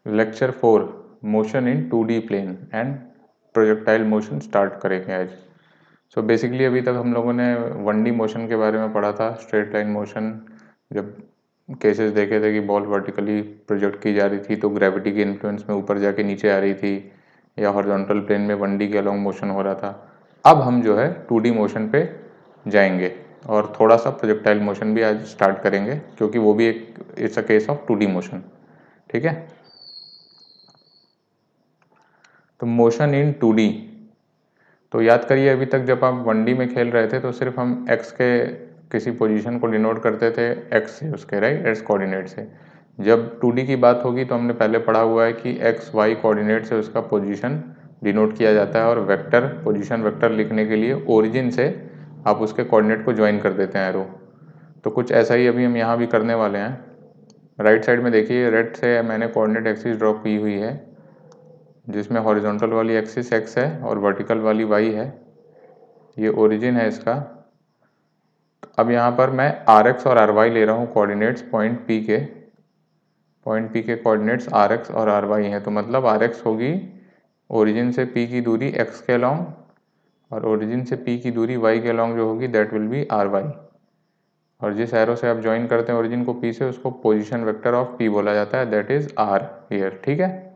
Lecture 4 motion in 2D plane and projectile motion start करेंगे आज। So basically अभी तक हम लोगों ने 1D मोशन के बारे में पढ़ा था, स्ट्रेट लाइन मोशन। जब केसेस देखे थे कि बॉल वर्टिकली प्रोजेक्ट की जा रही थी तो ग्रेविटी के इन्फ्लुएंस में ऊपर जाके नीचे आ रही थी, या हॉरिजॉन्टल प्लेन में 1D के अलॉन्ग मोशन हो रहा था। अब हम जो है 2D मोशन पे जाएंगे और थोड़ा सा प्रोजेक्टाइल मोशन भी आज स्टार्ट करेंगे, क्योंकि वो भी एक it's a case of 2D motion. ठीक है, तो मोशन इन 2D, तो याद करिए अभी तक जब आप 1D में खेल रहे थे तो सिर्फ हम x के किसी पोजीशन को डिनोट करते थे x से, उसके राइट x कोऑर्डिनेट से। जब 2D की बात होगी तो हमने पहले पढ़ा हुआ है कि x y कोऑर्डिनेट से उसका पोजीशन डिनोट किया जाता है, और वेक्टर पोजीशन वेक्टर लिखने के लिए ओरिजिन से आप उसके कोऑर्डिनेट को ज्वाइन कर देते हैं एरो। तो कुछ ऐसा ही अभी हम यहाँ भी करने वाले हैं। राइट साइड में देखिए रेड से मैंने कोऑर्डिनेट एक्सिस ड्रॉ की हुई है, जिसमें हॉरिजॉन्टल वाली एक्सिस x है और वर्टिकल वाली y है। ये ओरिजिन है इसका। अब यहाँ पर मैं rx और ry ले रहा हूँ कोऑर्डिनेट्स पॉइंट P के। पॉइंट P के कोऑर्डिनेट्स rx और ry हैं, तो मतलब rx होगी ओरिजिन से P की दूरी x के अलॉन्ग, और ओरिजिन से P की दूरी y के अलॉन्ग जो होगी दैट विल बी ry। और जिस एरो से आप ज्वाइन करते हैं ओरिजिन को P से, उसको पोजीशन वेक्टर ऑफ P बोला जाता है, दैट इज r हियर। ठीक है,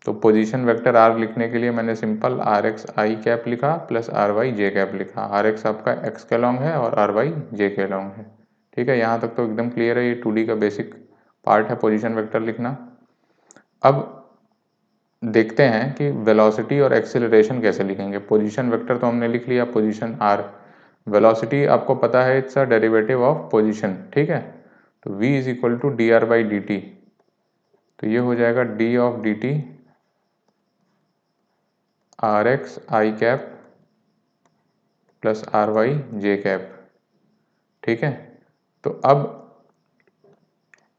तो पोजीशन वेक्टर r लिखने के लिए मैंने simple r x i cap लिखा plus r y j cap लिखा। आर एक्स आपका x के अलॉन्ग है और आर वाई जे के अलॉन्ग है। ठीक है, यहाँ तक तो एकदम क्लियर है। ये 2D का बेसिक पार्ट है पोजीशन वेक्टर लिखना। अब देखते हैं कि वेलोसिटी और एक्सेलरेशन कैसे लिखेंगे। पोजीशन वेक्टर तो हमने लिख लिया, पोजीशन r। वेलोसिटी आपको पता है it's a derivative of position. ठीक है, तो v is equal to d r by d t, तो ये हो जाएगा d of d t r x i cap plus r y j cap. ठीक है, तो अब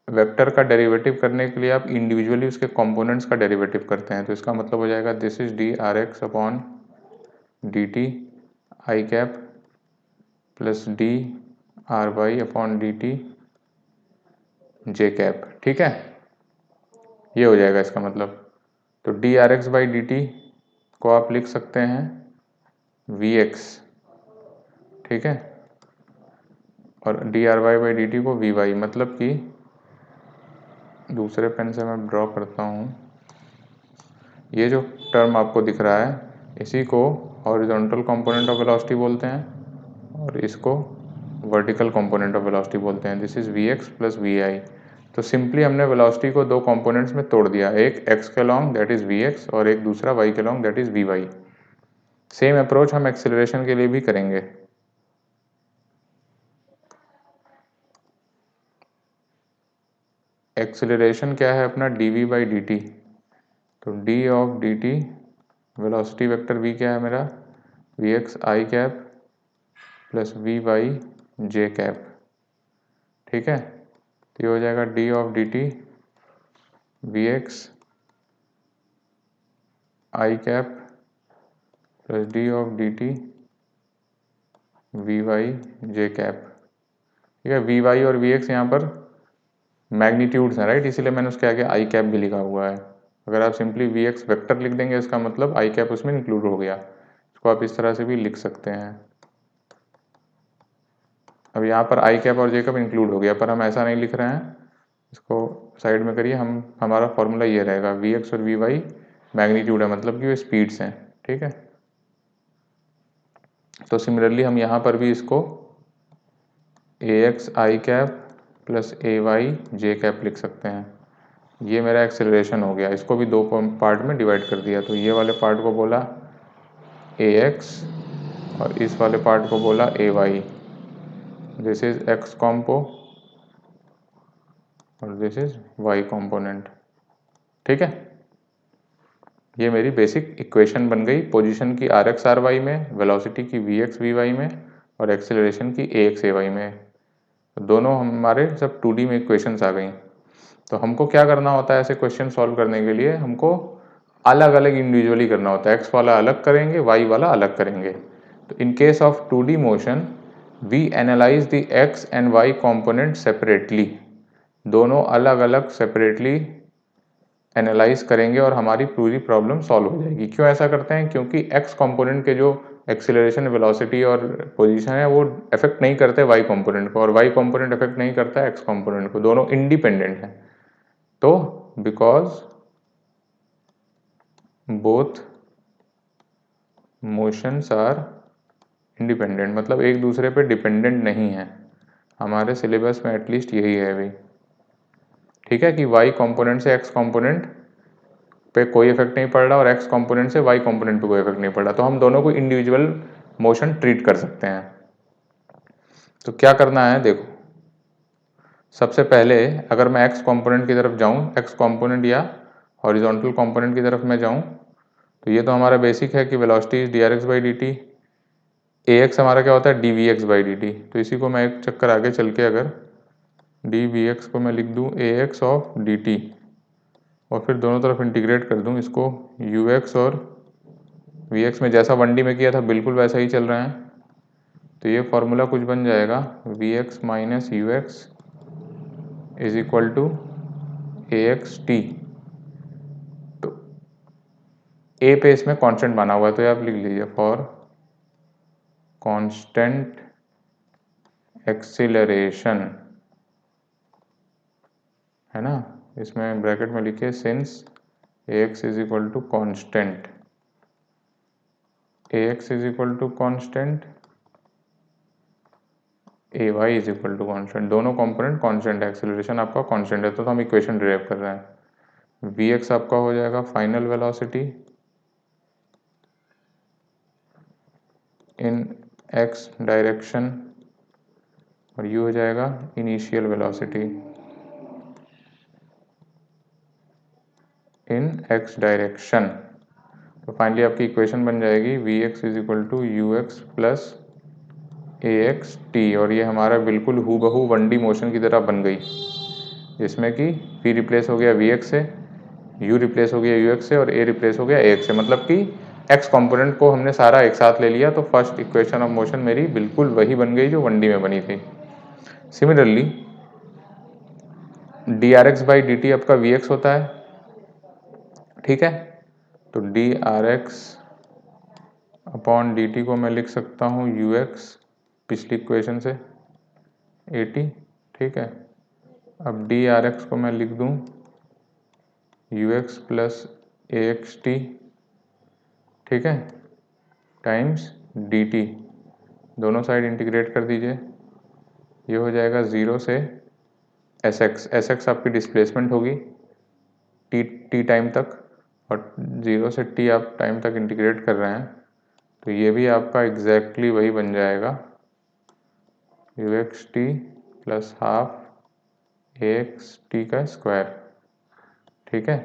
वेक्टर का डेरिवेटिव करने के लिए आप इंडिविजुअली उसके कंपोनेंट्स का डेरिवेटिव करते हैं, तो इसका मतलब हो जाएगा this is d r x upon d t i cap plus d r y upon d t j cap. ठीक है, ये हो जाएगा इसका मतलब। तो d r x by d t को आप लिख सकते हैं वी एक्स। ठीक है, और d r y by d t को वी वाई, मतलब कि दूसरे पेन से मैं ड्रॉ करता हूँ। ये जो टर्म आपको दिख रहा है इसी को हॉरिजॉन्टल कंपोनेंट ऑफ वेलोसिटी बोलते हैं, और इसको वर्टिकल कंपोनेंट ऑफ वेलोसिटी बोलते हैं। This is we X plus V I. तो सिंपली हमने वेलोसिटी को दो कंपोनेंट्स में तोड़ दिया, एक x के along that is we x और एक दूसरा y के along that is v y. Same approach हम एक्सेलरेशन के लिए भी करेंगे। एक्सेलरेशन क्या है अपना d v by d t, तो d of d t velocity vector v क्या है मेरा v x i cap plus v y j cap. ठीक है, तो ये हो जाएगा d of d t v x i cap plus d of d t v y j cap. ठीक है, वी वाई और वी एक्स यहाँ पर मैग्नीट्यूड्स हैं राइट, इसीलिए मैंने उसके आगे आई कैप भी लिखा हुआ है। अगर आप सिंपली वी एक्स वैक्टर लिख देंगे इसका मतलब आई कैप उसमें इंक्लूड हो गया। इसको आप इस तरह से भी लिख सकते हैं। अब यहाँ पर आई कैप और जे कैप इंक्लूड हो गया, पर हम ऐसा नहीं लिख रहे हैं, इसको साइड में करिए। हमारा फॉर्मूला ये रहेगा वी एक्स और वी वाई मैग्नीट्यूड है, मतलब कि वो स्पीड्स हैं। ठीक है, तो सिमिलरली हम यहाँ पर भी इसको ए x i cap plus a Y j cap लिख सकते हैं। ये मेरा एक्सेलरेशन हो गया, इसको भी दो पार्ट में डिवाइड कर दिया। तो ये वाले पार्ट को बोला ए एक्स और इस वाले पार्ट को बोला A Y. This is X compo और दिस इज वाई कॉम्पोनेंट। ठीक है, ये मेरी बेसिक इक्वेशन बन गई पोजीशन की आर एक्स आर वाई में, वेलोसिटी की वी एक्स वी वाई में, और एक्सेलरेशन की ए एक्स ए वाई में। तो दोनों हमारे सब 2D में इक्वेशंस आ गई। तो हमको क्या करना होता है ऐसे क्वेश्चन सॉल्व करने के लिए, हमको अलग अलग इंडिविजुअली करना होता है। एक्स वाला अलग करेंगे, वाई वाला अलग करेंगे। तो in case of 2D motion we analyse the x and y component separately. दोनों अलग अलग सेपरेटली एनालाइज करेंगे और हमारी पूरी प्रॉब्लम सॉल्व हो जाएगी। क्यों ऐसा करते हैं? क्योंकि एक्स कंपोनेंट के जो एक्सीलरेशन, वेलोसिटी और पोजीशन है वो अफेक्ट नहीं करते वाई कंपोनेंट को, और वाई कंपोनेंट अफेक्ट नहीं करता एक्स कंपोनेंट को, दोनों इंडिपेंडेंट हैं। तो because both motions are independent, मतलब एक दूसरे पे डिपेंडेंट नहीं है। हमारे सिलेबस में एटलीस्ट यही है अभी, ठीक है, कि वाई कंपोनेंट से एक्स कंपोनेंट पे कोई इफेक्ट नहीं पड़ रहा और एक्स कंपोनेंट से वाई कंपोनेंट पे कोई इफेक्ट नहीं पड़ रहा, तो हम दोनों को इंडिविजुअल मोशन ट्रीट कर सकते हैं। तो क्या करना है, देखो सबसे पहले अगर मैं एक्स कंपोनेंट की तरफ जाऊं, एक्स कंपोनेंट या हॉरिजॉन्टल कंपोनेंट की तरफ मैं जाऊं, तो ये तो हमारा बेसिक है कि velocity is d r x by d t, a x हमारा क्या होता है d v x by d t. तो इसी को मैं एक चक्कर आगे चल के अगर डी वी एक्स को मैं लिख दूं ए एक्स ऑफ डी टी, और फिर दोनों तरफ इंटीग्रेट कर दूं इसको यू एक्स और वी एक्स में, जैसा 1D में किया था बिल्कुल वैसा ही चल रहा है। तो ये फॉर्मूला कुछ बन जाएगा v x minus u x is equal to a x t. तो ए पे इसमें कांस्टेंट बना हुआ है, तो ये आप लिख लीजिए फॉर कांस्टेंट एक्सीलरेशन, है ना, इसमें ब्रैकेट में लिखिए since a x is equal to constant, a x is equal to constant, a y is equal to constant, दोनों कंपोनेंट कॉन्स्टेंट है, एक्सेलरेशन आपका कॉन्स्टेंट है, तो हम इक्वेशन डिराइव कर रहे हैं। वी एक्स आपका हो जाएगा final velocity in x direction, और ये हो जाएगा initial velocity in x direction. तो फाइनली आपकी इक्वेशन बन जाएगी v x is equal to you x plus A x t, और ये हमारा बिल्कुल हूबहू 1D मोशन की तरह बन गई, जिसमें कि वी रिप्लेस हो गया वी एक्स से, यू रिप्लेस हो गया यू एक्स से, और ए रिप्लेस हो गया ए एक्स से, मतलब कि एक्स कंपोनेंट को हमने सारा एक साथ ले लिया, तो फर्स्ट इक्वेशन ऑफ मोशन मेरी बिल्कुल वही बन गई जो 1D में बनी थी। Similarly D r x by d T आपका वी एक्स होता है, ठीक है, तो d r x upon d t को मैं लिख सकता हूँ यू एक्स पिछली इक्वेशन से ए टी, ठीक है। अब डी आर एक्स को मैं लिख दूँ you x plus A x T, ठीक है, टाइम्स डी टी, दोनों साइड इंटीग्रेट कर दीजिए, ये हो जाएगा 0 से एस एक्स आपकी डिस्प्लेसमेंट होगी टी टाइम तक, और 0 से टी आप टाइम तक इंटीग्रेट कर रहे हैं, तो ये भी आपका एग्जैक्टली वही बन जाएगा U x T plus half a x t का स्क्वायर, ठीक है।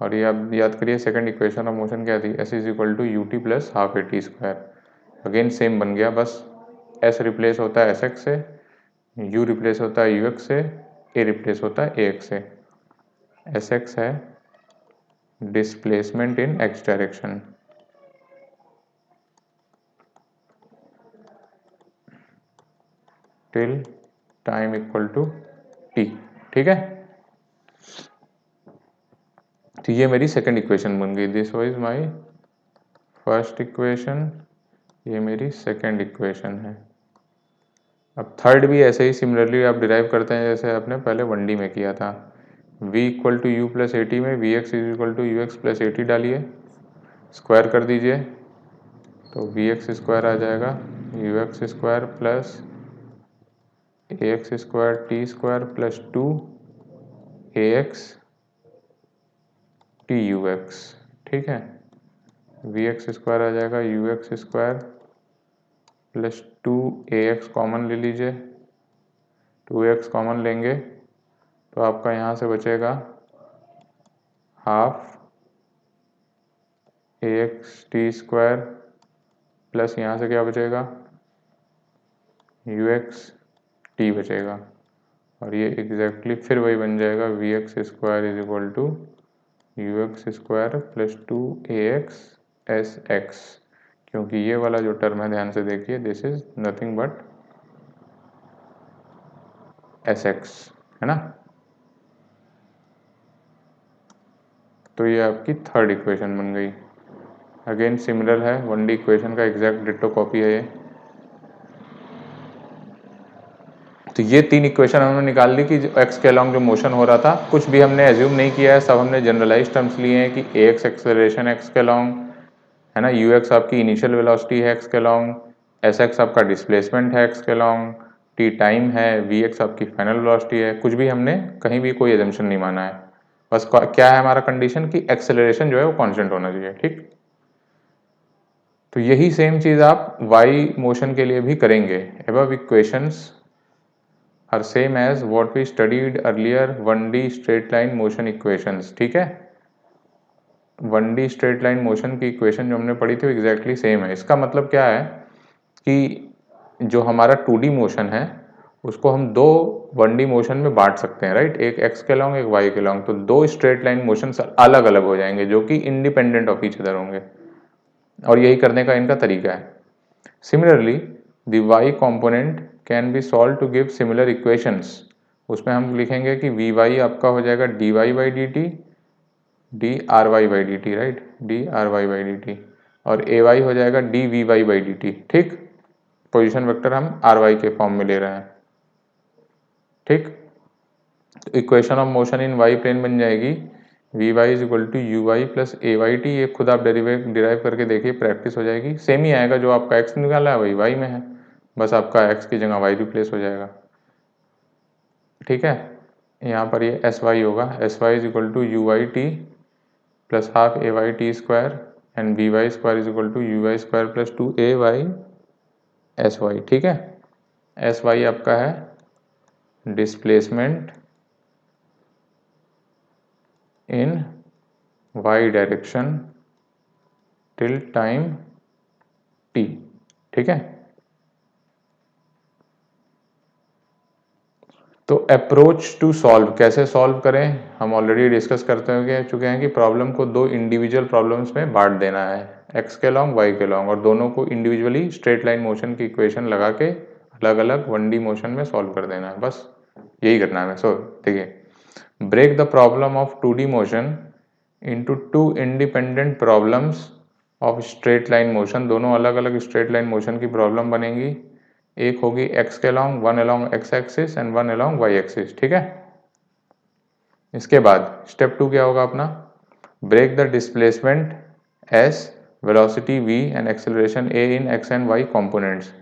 और ये आप याद करिए सेकंड इक्वेशन ऑफ मोशन क्या थी, s is equal to u t plus half a t square, again same बन गया, बस एस रिप्लेस होता है एस एक्स से, यू रिप्लेस होता है यू एक्स से, ए रिप्लेस होता है ए एक्स से। एस एक्स है displacement in x direction, till time equal to t, ठीक है। तो ये मेरी सेकंड इक्वेशन बन गई, this was my first equation, ये मेरी सेकंड इक्वेशन है। अब थर्ड भी ऐसे ही सिमिलरली आप डिराइव करते हैं जैसे आपने पहले 1D में किया था। v equal to U plus A T में V x is equal to you x plus A T डालिए, स्क्वायर कर दीजिए, तो वी एक्स स्क्वायर आ जाएगा यू एक्स स्क्वायर प्लस ए X square T square plus 2 ए एक्स टी यू एक्स, ठीक है। V x square आ जाएगा यू एक्स स्क्वायर प्लस 2 ए एक्स कॉमन ले लीजिए, 2x कॉमन लेंगे तो आपका यहाँ से बचेगा half a x T square plus यहाँ से क्या बचेगा यू एक्स टी बचेगा, और ये एग्जैक्टली फिर वही बन जाएगा v x square is equal to you x square plus 2 A x s x, क्योंकि ये वाला जो टर्म है ध्यान से देखिए this is nothing but s x, है ना। तो ये आपकी थर्ड इक्वेशन बन गई। अगेन सिमिलर है, 1D इक्वेशन का एग्जैक्ट डिट्टो कॉपी है ये। तो ये 3 इक्वेशन हमने निकाल ली कि एक्स के अलॉन्ग जो मोशन हो रहा था, कुछ भी हमने एज्यूम नहीं किया है, सब हमने जनरलाइज टर्म्स लिए हैं कि ए एक्स एक्सेलरेशन एक्स के अलॉन्ग है ना, यू एक्स आपकी इनिशियल वेलोसिटी है एक्स के अलॉन्ग, एस एक्स आपका डिस्प्लेसमेंट है एक्स के अलॉन्ग, टी टाइम है, वी एक्स आपकी फाइनल वेलोसिटी है। कुछ भी हमने कहीं भी कोई एजम्पशन नहीं माना है, बस क्या है हमारा कंडीशन कि एक्सेलरेशन जो है वो कांस्टेंट होना चाहिए। ठीक, तो यही सेम चीज आप वाई मोशन के लिए भी करेंगे। Above equations are same as what we studied earlier 1D straight line motion equations. ठीक है, 1D स्ट्रेट लाइन मोशन की इक्वेशन जो हमने पढ़ी थी वो एग्जैक्टली सेम है। इसका मतलब क्या है कि जो हमारा 2D मोशन है उसको हम दो 1D मोशन में बांट सकते हैं, राइट, एक एक्स के लॉन्ग एक वाई के लॉन्ग। तो दो स्ट्रेट लाइन मोशन अलग अलग हो जाएंगे जो कि इंडिपेंडेंट ऑफ ईच अदर होंगे, और यही करने का इनका तरीका है। Similarly the y component can be solve to give similar equations. उसमें हम लिखेंगे कि वी वाई आपका हो जाएगा d y by d t d r y by d t, right, d r y by d t, और a y हो जाएगा d v y by d t. ठीक, पोजीशन वेक्टर हम आर वाई के form में ले रहे हैं। ठीक, तो equation of motion in y plane बन जाएगी v y is equal to you y plus a y t. ये खुद आप डिराइव करके देखिए, प्रैक्टिस हो जाएगी। सेम ही आएगा, जो आपका एक्स निकाला है वही वाई में है, बस आपका एक्स की जगह वाई रिप्लेस हो जाएगा। ठीक है, यहाँ पर ये एस वाई होगा, s Y is equal to you y t plus half a y t square and v y square is equal to you y square plus 2 s y. ठीक है, एस वाई आपका है displacement in y direction till time t. ठीक है, तो approach to solve, कैसे solve करें, हम ऑलरेडी डिस्कस करते चुके हैं कि प्रॉब्लम को दो इंडिविजुअल प्रॉब्लम्स में बांट देना है, एक्स के लॉन्ग वाई के लॉन्ग, और दोनों को इंडिविजुअली स्ट्रेट लाइन मोशन की इक्वेशन लगा के अलग अलग 1D मोशन में सॉल्व कर देना है, बस यही करना है। सो देखिए, break the problem of 2D motion into two independent problems of straight line motion. दोनों अलग अलग स्ट्रेट लाइन मोशन की प्रॉब्लम बनेंगी, एक होगी एक्स के along, one along x axis and one along y axis. ठीक है, इसके बाद स्टेप 2 क्या होगा अपना, break the displacement s, velocity v and acceleration a in x and y components.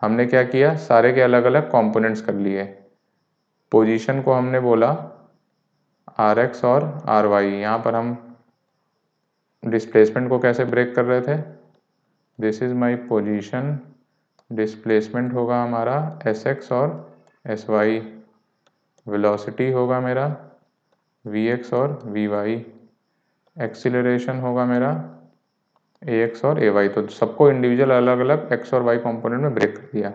हमने क्या किया, सारे के अलग अलग कॉम्पोनेंट्स कर लिए। पोजीशन को हमने बोला आर एक्स और आर वाई, यहाँ पर हम डिस्प्लेसमेंट को कैसे ब्रेक कर रहे थे, this is my position, displacement होगा हमारा एस एक्स और एस वाई, वेलोसिटी होगा मेरा वी एक्स और वी वाई, एक्सीलरेशन होगा मेरा ए एक्स और ए वाई। तो सबको इंडिविजुअल अलग अलग एक्स और वाई कंपोनेंट में ब्रेक कर दिया।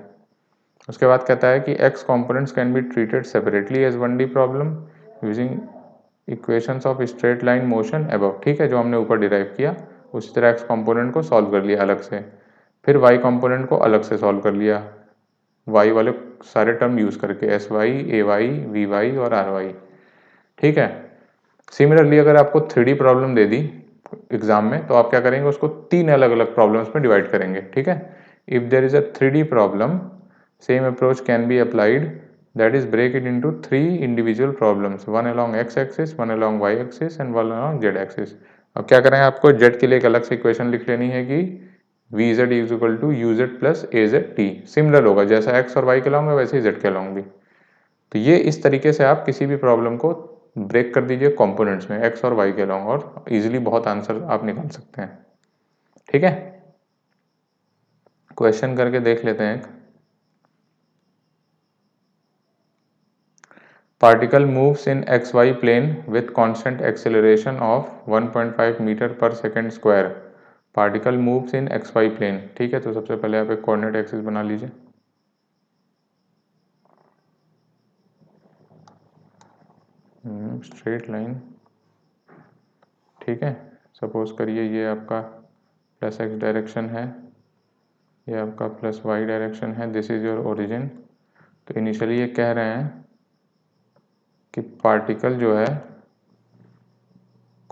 उसके बाद कहता है कि x components can be treated separately as 1D problem using equations of straight line motion above. ठीक है, जो हमने ऊपर डिराइव किया उसी तरह एक्स कंपोनेंट को सॉल्व कर लिया अलग से, फिर वाई कंपोनेंट को अलग से सॉल्व कर लिया वाई वाले सारे टर्म यूज करके, s y, a y, v y और आर वाई। ठीक है, सिमिलरली अगर आपको 3D problem they the exam में तो आप क्या करेंगे, उसको 3 अलग अलग प्रॉब्लम्स में डिवाइड करेंगे। ठीक है, if there is a 3D problem same approach can be applied, that is break it into 3 individual problems, one along x axis, one along y axis and one along z axis. अब क्या करेंगे, आपको Z के लिए एक अलग से equation लिख लेनी है कि v z is equal to u z plus a z t. Similar होगा, जैसा एक्स और वाई के अलॉन्ग है वैसे ही जेड के अलॉन्ग भी। तो ये इस तरीके से आप किसी भी प्रॉब्लम को ब्रेक कर दीजिए कंपोनेंट्स में एक्स और वाई के अलॉन्ग, और इजीली बहुत आंसर आप निकाल सकते हैं। ठीक है, क्वेश्चन करके देख लेते हैं। एक particle moves in xy plane with constant acceleration of 1.5 metre per second square. Particle moves in xy plane। ठीक है, तो सबसे पहले आप एक कोऑर्डिनेट एक्सिस बना लीजिए। Straight line. ठीक है, सपोज करिए ये आपका प्लस एक्स डायरेक्शन है, ये आपका प्लस वाई डायरेक्शन है, दिस इज योर ओरिजिन। तो इनिशियली ये कह रहे हैं कि पार्टिकल जो है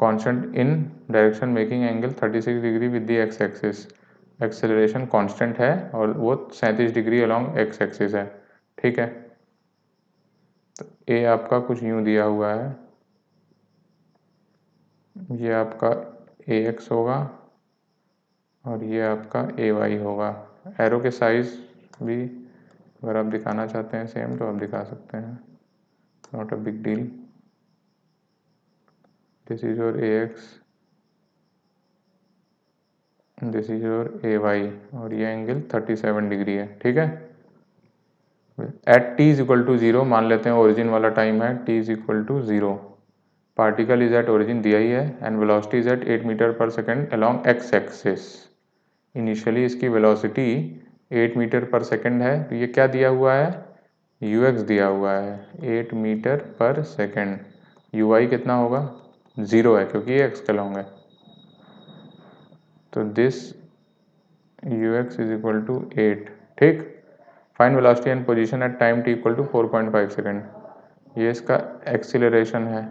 constant in direction making angle 36 degree with the x axis. Acceleration constant है और वो 37 डिग्री अलोंग एक्स एक्सिस है। ठीक है, तो ए आपका कुछ यूँ दिया हुआ है, ये आपका ए एक्स होगा और ये आपका ए वाई होगा। एरो के साइज भी अगर आप दिखाना चाहते हैं सेम तो आप दिखा सकते हैं, not a big deal. This is your A X, this is your A Y और ये एंगल 37 डिग्री है। ठीक है, at T is equal to 0 मान लेते हैं, ओरिजिन वाला टाइम है, T is equal to 0, particle is at origin दिया ही है and velocity is at 8 metre per second along x axis. Initially इसकी वेलोसिटी 8 मीटर पर सेकेंड है, तो ये क्या दिया हुआ है, यू एक्स दिया हुआ है 8 metre per second. You Y कितना होगा, 0 है क्योंकि ये एक्स के लॉन्ग है। तो this u x is equal to 8। ठीक, find velocity and position at time t equal to 4.5 second. ये इसका एक्सीलरेशन है,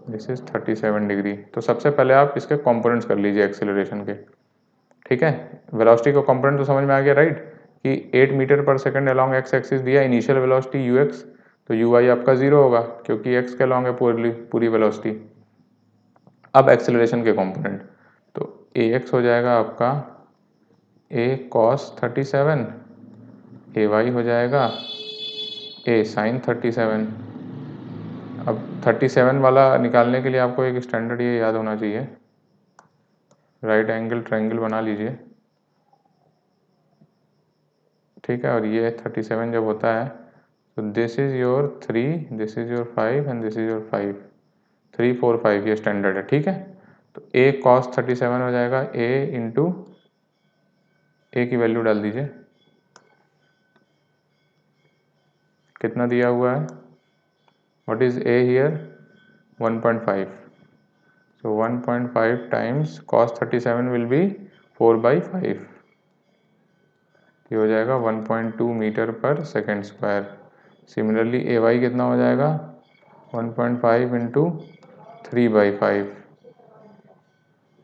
दिस इज 37 डिग्री। तो सबसे पहले आप इसके कंपोनेंट्स कर लीजिए एक्सीलरेशन के। ठीक है, वेलोसिटी का कंपोनेंट तो समझ में आ गया राइट, कि 8 मीटर पर सेकंड अलोंग एक्स एक्सिस दिया, इनिशियल वेलोसिटी यू एक्स, तो यू वाई आपका 0 होगा क्योंकि एक्स के अलोंग है पूरी वेलोसिटी। अब एक्सेलरेशन के कंपोनेंट, तो ए एक्स हो जाएगा आपका ए कॉस 37, ए वाई हो जाएगा ए साइन 37। अब 37 वाला निकालने के लिए आपको एक स्टैंडर्ड ये याद होना चाहिए, राइट एंगल ट्रायंगल बना लीजिए। ठीक है, और ये 37 जब होता है तो this is your 3, this is your 5 and this is your 5, 3 4 5 ये स्टैंडर्ड है। ठीक है, तो ए कॉस 37 हो जाएगा ए इंटू, ए की वैल्यू डाल दीजिए, कितना दिया हुआ है, what is a here, 1.5, so 1.5 times cos 37 will be 4/5, ये हो जाएगा 1.2 metre per second square. Similarly ए वाई कितना हो जाएगा, 1.5 इंटू 3/5।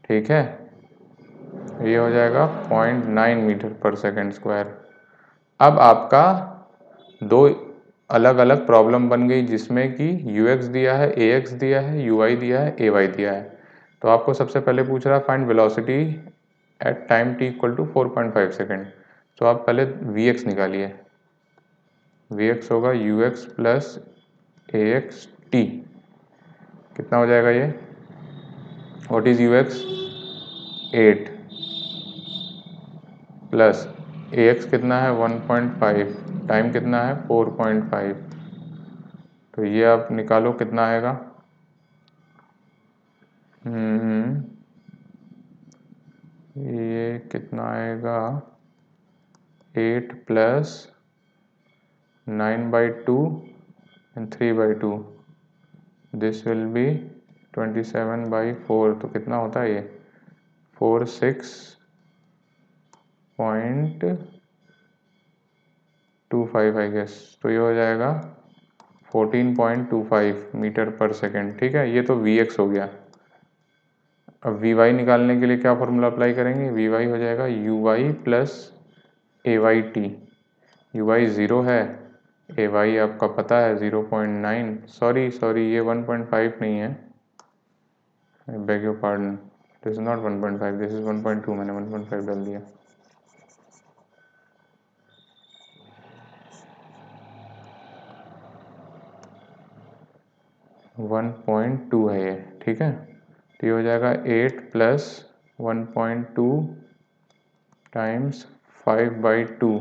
ठीक है, ये हो जाएगा 0.9 मीटर पर सेकेंड स्क्वायर। अब आपका दो अलग अलग प्रॉब्लम बन गई जिसमें कि यू एक्स दिया है, ए एक्स दिया है, यू वाई दिया है, ए वाई दिया है। तो आपको सबसे पहले पूछ रहा है find velocity at time t equal to 4.5 second. तो आप पहले वी एक्स निकालिए, वी एक्स होगा यू एक्स प्लस ए एक्स टी, कितना हो जाएगा ये, what is u x, 8 plus A x कितना है 1.5, टाइम कितना है 4.5, तो ये आप निकालो कितना आएगा, ये कितना आएगा, 8 plus 9/2 and 3/2, this will be 27/4, तो कितना होता है ये 46.25 आई गेस, तो ये हो जाएगा 14.25 मीटर पर सेकेंड। ठीक है, ये तो वी एक्स हो गया। अब वी वाई निकालने के लिए क्या फॉर्मूला अप्लाई करेंगे, वी वाई हो जाएगा u y plus a y t, u y 0 है, ए वाई आपका पता है 0.9, सॉरी ये 1.5 नहीं है, I beg your pardon, this is not 1.5, this is 1.2, मैंने 1.5 डाल दिया। वन 1.2 है ये। ठीक है, तो ये हो जाएगा 8 प्लस 1.2 टाइम्स 5/2,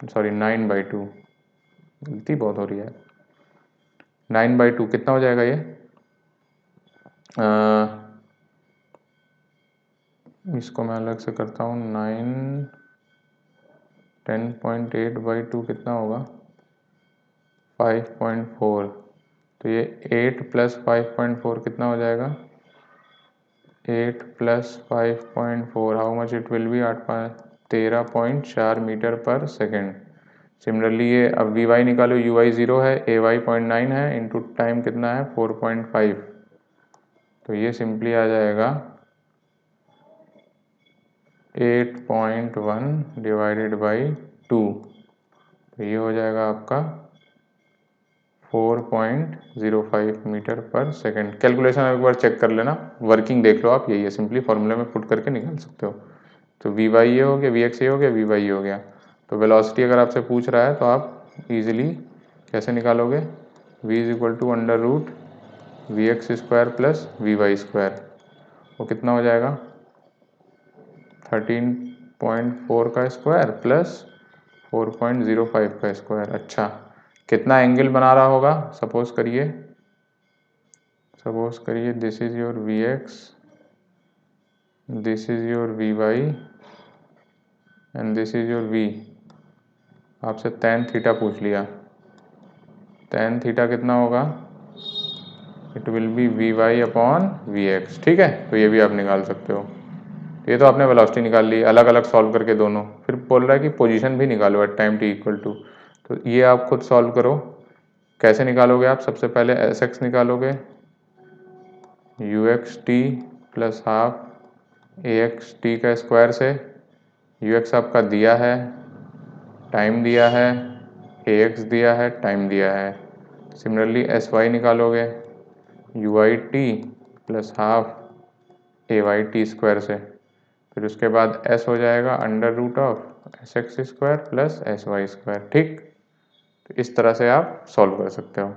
सॉरी 9/2, गलती बहुत हो रही है, 9/2 कितना हो जाएगा ये, इसको मैं अलग से करता हूँ, 9 10.8/2 कितना होगा 5.4, तो ये 8 प्लस 5.4 कितना हो जाएगा, 8 plus 5.4 how much it will be, 13.4 metre per second. Similarly ये अब वी वाई निकालो, यू वाई 0 है, ए वाई 0.9 है, इंटू टाइम कितना है 4.5, तो ये सिंपली आ जाएगा 8.1 डिवाइडेड बाई 2, तो ये हो जाएगा आपका 4.05 मीटर पर सेकेंड। कैलकुलेशन एक बार चेक कर लेना, वर्किंग देख लो आप, यही है, सिंपली फॉर्मूले में पुट करके निकाल सकते हो। तो वी वाई ये हो गया, वी एक्स ये हो गया, वी वाई ये हो गया। तो वेलोसिटी अगर आपसे पूछ रहा है तो आप इजीली कैसे निकालोगे, v is equal to under root v x square plus v y square, वो कितना हो जाएगा 13.4 का स्क्वायर प्लस 4.05 का स्क्वायर। अच्छा, कितना एंगल बना रहा होगा, सपोज करिए this is your v x, this is your v y and this is your v. आपसे tan थीटा पूछ लिया, tan थीटा कितना होगा, it will be v y upon v x. ठीक है, तो ये भी आप निकाल सकते हो। ये तो आपने वेलोसिटी निकाल ली अलग अलग सॉल्व करके दोनों, फिर बोल रहा है कि पोजीशन भी निकालो at time t equal to. तो ये आप खुद सॉल्व करो। कैसे निकालोगे आप, सबसे पहले एस एक्स निकालोगे, you x T plus half a x t का स्क्वायर से, यू एक्स आपका दिया है, टाइम दिया है, ए एक्स दिया है, टाइम दिया है। सिमिलरली एस वाई निकालोगे, u y t plus half a y t square से, फिर उसके बाद s हो जाएगा under root of s x square plus s y square. ठीक, तो इस तरह से आप सॉल्व कर सकते हो।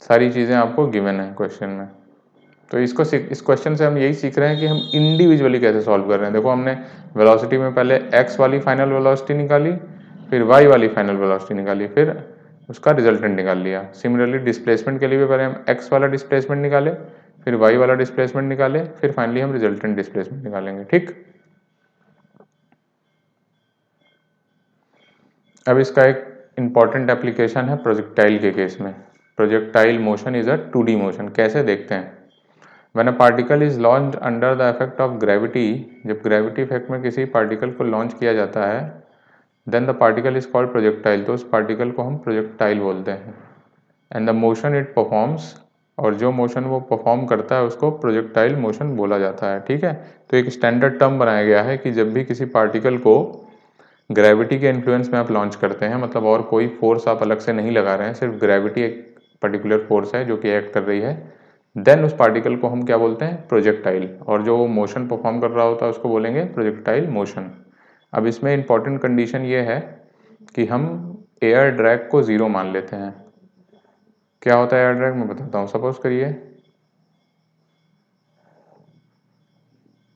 सारी चीज़ें आपको गिवन है क्वेश्चन में। तो इस क्वेश्चन से हम यही सीख रहे हैं कि हम इंडिविजुअली कैसे सॉल्व कर रहे हैं। देखो हमने वेलोसिटी में पहले x वाली फाइनल वेलोसिटी निकाली, फिर y वाली फाइनल वेलोसिटी निकाली, फिर उसका रिजल्टेंट निकाल लिया। सिमिलरली डिस्प्लेसमेंट के लिए भी पहले हम x वाला डिस्प्लेसमेंट निकाले, फिर y वाला डिस्प्लेसमेंट निकाले, फिर फाइनली हम रिजल्टेंट डिस्प्लेसमेंट निकालेंगे। ठीक, अब इसका एक इम्पॉर्टेंट एप्लीकेशन है प्रोजेक्टाइल के केस में। Projectile motion is a 2D motion. कैसे देखते हैं, when a particle is launched under the effect of gravity, जब ग्रेविटी इफेक्ट में किसी पार्टिकल को लॉन्च किया जाता है, then the particle is called projectile, तो उस पार्टिकल को हम प्रोजेक्टाइल बोलते हैं। And the motion it performs, और जो मोशन वो परफॉर्म करता है उसको प्रोजेक्टाइल मोशन बोला जाता है। ठीक है, तो एक स्टैंडर्ड टर्म बनाया गया है कि जब भी किसी पार्टिकल को ग्रेविटी के इन्फ्लुएंस में आप लॉन्च करते हैं, मतलब और कोई फोर्स आप अलग से नहीं लगा रहे हैं, सिर्फ ग्रेविटी एक पर्टिकुलर फोर्स है जो कि एक्ट कर रही है, देन उस पार्टिकल को हम क्या बोलते हैं, प्रोजेक्टाइल। और जो वो मोशन परफॉर्म कर रहा होता है उसको बोलेंगे प्रोजेक्टाइल मोशन। अब इसमें इंपॉर्टेंट कंडीशन ये है कि हम एयर ड्रैग को ज़ीरो मान लेते हैं। क्या होता है एयर ड्रैग, मैं बताता हूँ। सपोज करिए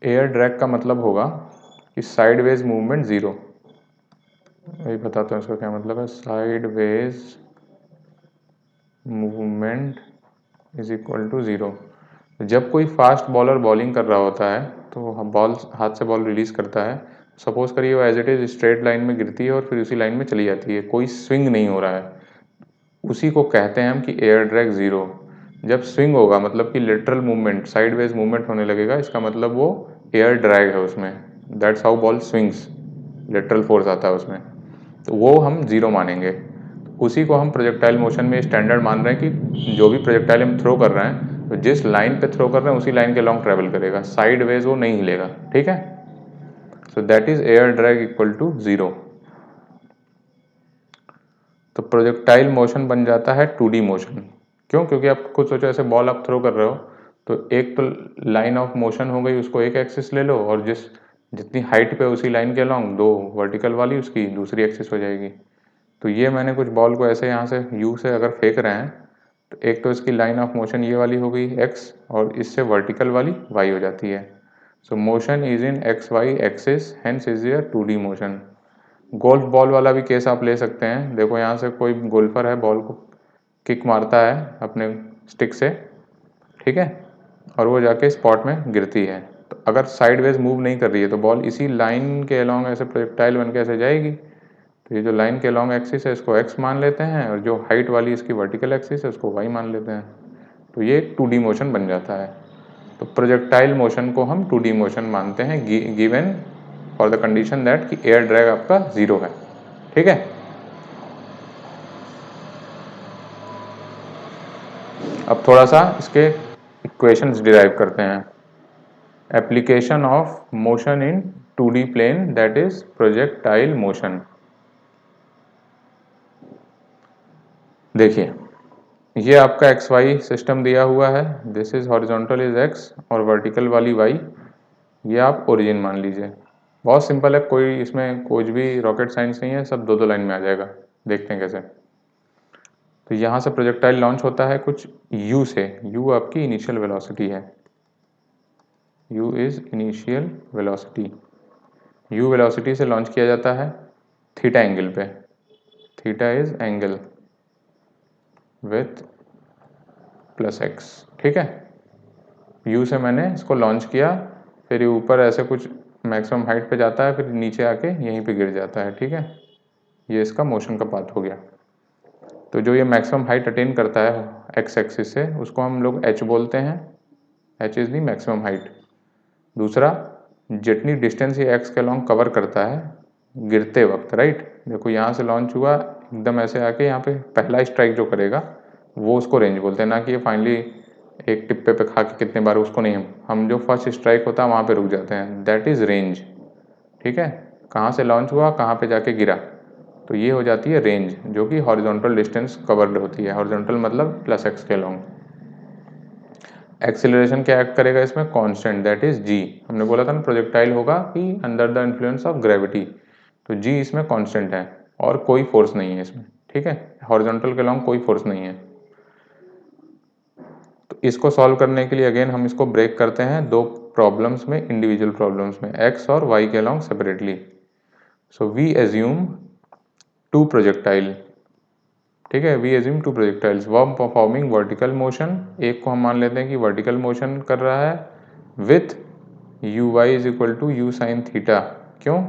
एयर ड्रैग का मतलब होगा कि साइडवेज मूवमेंट ज़ीरो। वही बताता हूँ इसका क्या मतलब है। Sideways movement is equal to zero. जब कोई फास्ट बॉलर बॉलिंग कर रहा होता है तो हम बॉल हाथ से बॉल रिलीज करता है, सपोज करिए वो as it is straight line में गिरती है और फिर उसी लाइन में चली जाती है, कोई स्विंग नहीं हो रहा है, उसी को कहते हैं हम कि एयर ड्रैग ज़ीरो। जब स्विंग होगा मतलब कि लेटरल मूवमेंट, साइडवेज मूवमेंट होने लगेगा, इसका मतलब वो एयर ड्रैग है उसमें, that's how ball swings, lateral force आता है उसमें, तो वो हम ज़ीरो मानेंगे। उसी को हम प्रोजेक्टाइल मोशन में स्टैंडर्ड मान रहे हैं कि जो भी प्रोजेक्टाइल हम थ्रो कर रहे हैं तो जिस लाइन पे थ्रो कर रहे हैं उसी लाइन के लॉन्ग ट्रेवल करेगा, साइडवेज वो नहीं हिलेगा। ठीक है, so that is air drag equal to zero. तो प्रोजेक्टाइल मोशन बन जाता है 2D मोशन। क्यों, क्योंकि आप खुद सोचो ऐसे बॉल आप थ्रो कर रहे हो तो एक तो लाइन ऑफ मोशन हो गई, उसको एक एक्सिस ले लो, और जितनी हाइट पे उसी लाइन के अलॉन्ग दो वर्टिकल वाली उसकी दूसरी एक्सिस हो जाएगी। तो ये मैंने कुछ बॉल को ऐसे यहाँ से यू से अगर फेंक रहे हैं तो एक तो इसकी लाइन ऑफ मोशन ये वाली हो गई एक्स, और इससे वर्टिकल वाली वाई हो जाती है। So motion is in x y axis, hence is a 2D motion. Golf ball वाला भी केस आप ले सकते हैं। देखो यहाँ से कोई गोल्फर है, बॉल को किक मारता है अपने स्टिक से, ठीक है, और वो जाके स्पॉट में गिरती है, तो अगर साइडवेज मूव नहीं कर रही है तो बॉल इसी लाइन के अलॉन्ग ऐसे प्रोजेक्टाइल बन के ऐसे जाएगी। तो ये जो लाइन के लॉन्ग एक्सिस है इसको x मान लेते हैं, और जो हाइट वाली इसकी वर्टिकल एक्सिस है उसको y मान लेते हैं, तो ये 2D मोशन बन जाता है। तो प्रोजेक्टाइल मोशन को हम 2D मोशन मानते हैं given for the condition that कि एयर ड्रैग आपका ज़ीरो है। ठीक है, अब थोड़ा सा इसके इक्वेशंस डिराइव करते हैं। Application of motion in 2D plane that is projectile motion. देखिए ये आपका एक्स वाई सिस्टम दिया हुआ है, this is horizontal is x और वर्टिकल वाली वाई, ये आप ओरिजिन मान लीजिए। बहुत सिंपल है, कोई इसमें कुछ भी रॉकेट साइंस नहीं है, सब दो दो लाइन में आ जाएगा। देखते हैं कैसे। तो यहाँ से प्रोजेक्टाइल लॉन्च होता है कुछ u से, u आपकी इनिशियल वेलोसिटी है, u is initial velocity. u velocity से लॉन्च किया जाता है थीटा एंगल पे, theta is angle with plus x, ठीक है। u से मैंने इसको लॉन्च किया, फिर ये ऊपर ऐसे कुछ मैक्सिमम हाइट पे जाता है, फिर नीचे आके यहीं पे गिर जाता है, ठीक है। ये इसका मोशन का पाथ हो गया। तो जो ये मैक्सिमम हाइट अटेन करता है एक्स एक्सिस से, उसको हम लोग h बोलते हैं, h is the maximum height. दूसरा, जितनी डिस्टेंस ये एक्स के लॉन्ग कवर करता है गिरते वक्त, राइट। देखो यहाँ से लॉन्च हुआ, एकदम ऐसे आके यहाँ पे पहला स्ट्राइक जो करेगा वो उसको रेंज बोलते हैं, ना कि ये फाइनली एक टिप्पे पे खा के कितने बार, उसको नहीं। हम जो फर्स्ट स्ट्राइक होता है वहाँ पे रुक जाते हैं, दैट इज रेंज, ठीक है। कहाँ से लॉन्च हुआ, कहाँ पे जाके गिरा, तो ये हो जाती है रेंज, जो कि हॉरिजॉन्टल डिस्टेंस कवर्ड होती है। हॉरिजॉन्टल मतलब प्लस एक्स के लॉन्ग। एक्सेलरेशन क्या एक्ट करेगा इसमें, कांस्टेंट, दैट इज जी। हमने बोला था ना प्रोजेक्टाइल होगा कि under the influence of gravity, तो जी इसमें कांस्टेंट है और कोई फोर्स नहीं है इसमें, ठीक है। हॉरिजॉन्टल के लॉन्ग कोई फोर्स नहीं है। तो इसको सॉल्व करने के लिए अगेन हम इसको ब्रेक करते हैं दो प्रॉब्लम्स में, इंडिविजुअल प्रॉब्लम्स में, एक्स और वाई के along separately. So we assume two projectile, ठीक है। We assume two projectiles one performing vertical motion, एक को हम मान लेते हैं कि वर्टिकल मोशन कर रहा है with u y is equal to u sign theta. क्यों,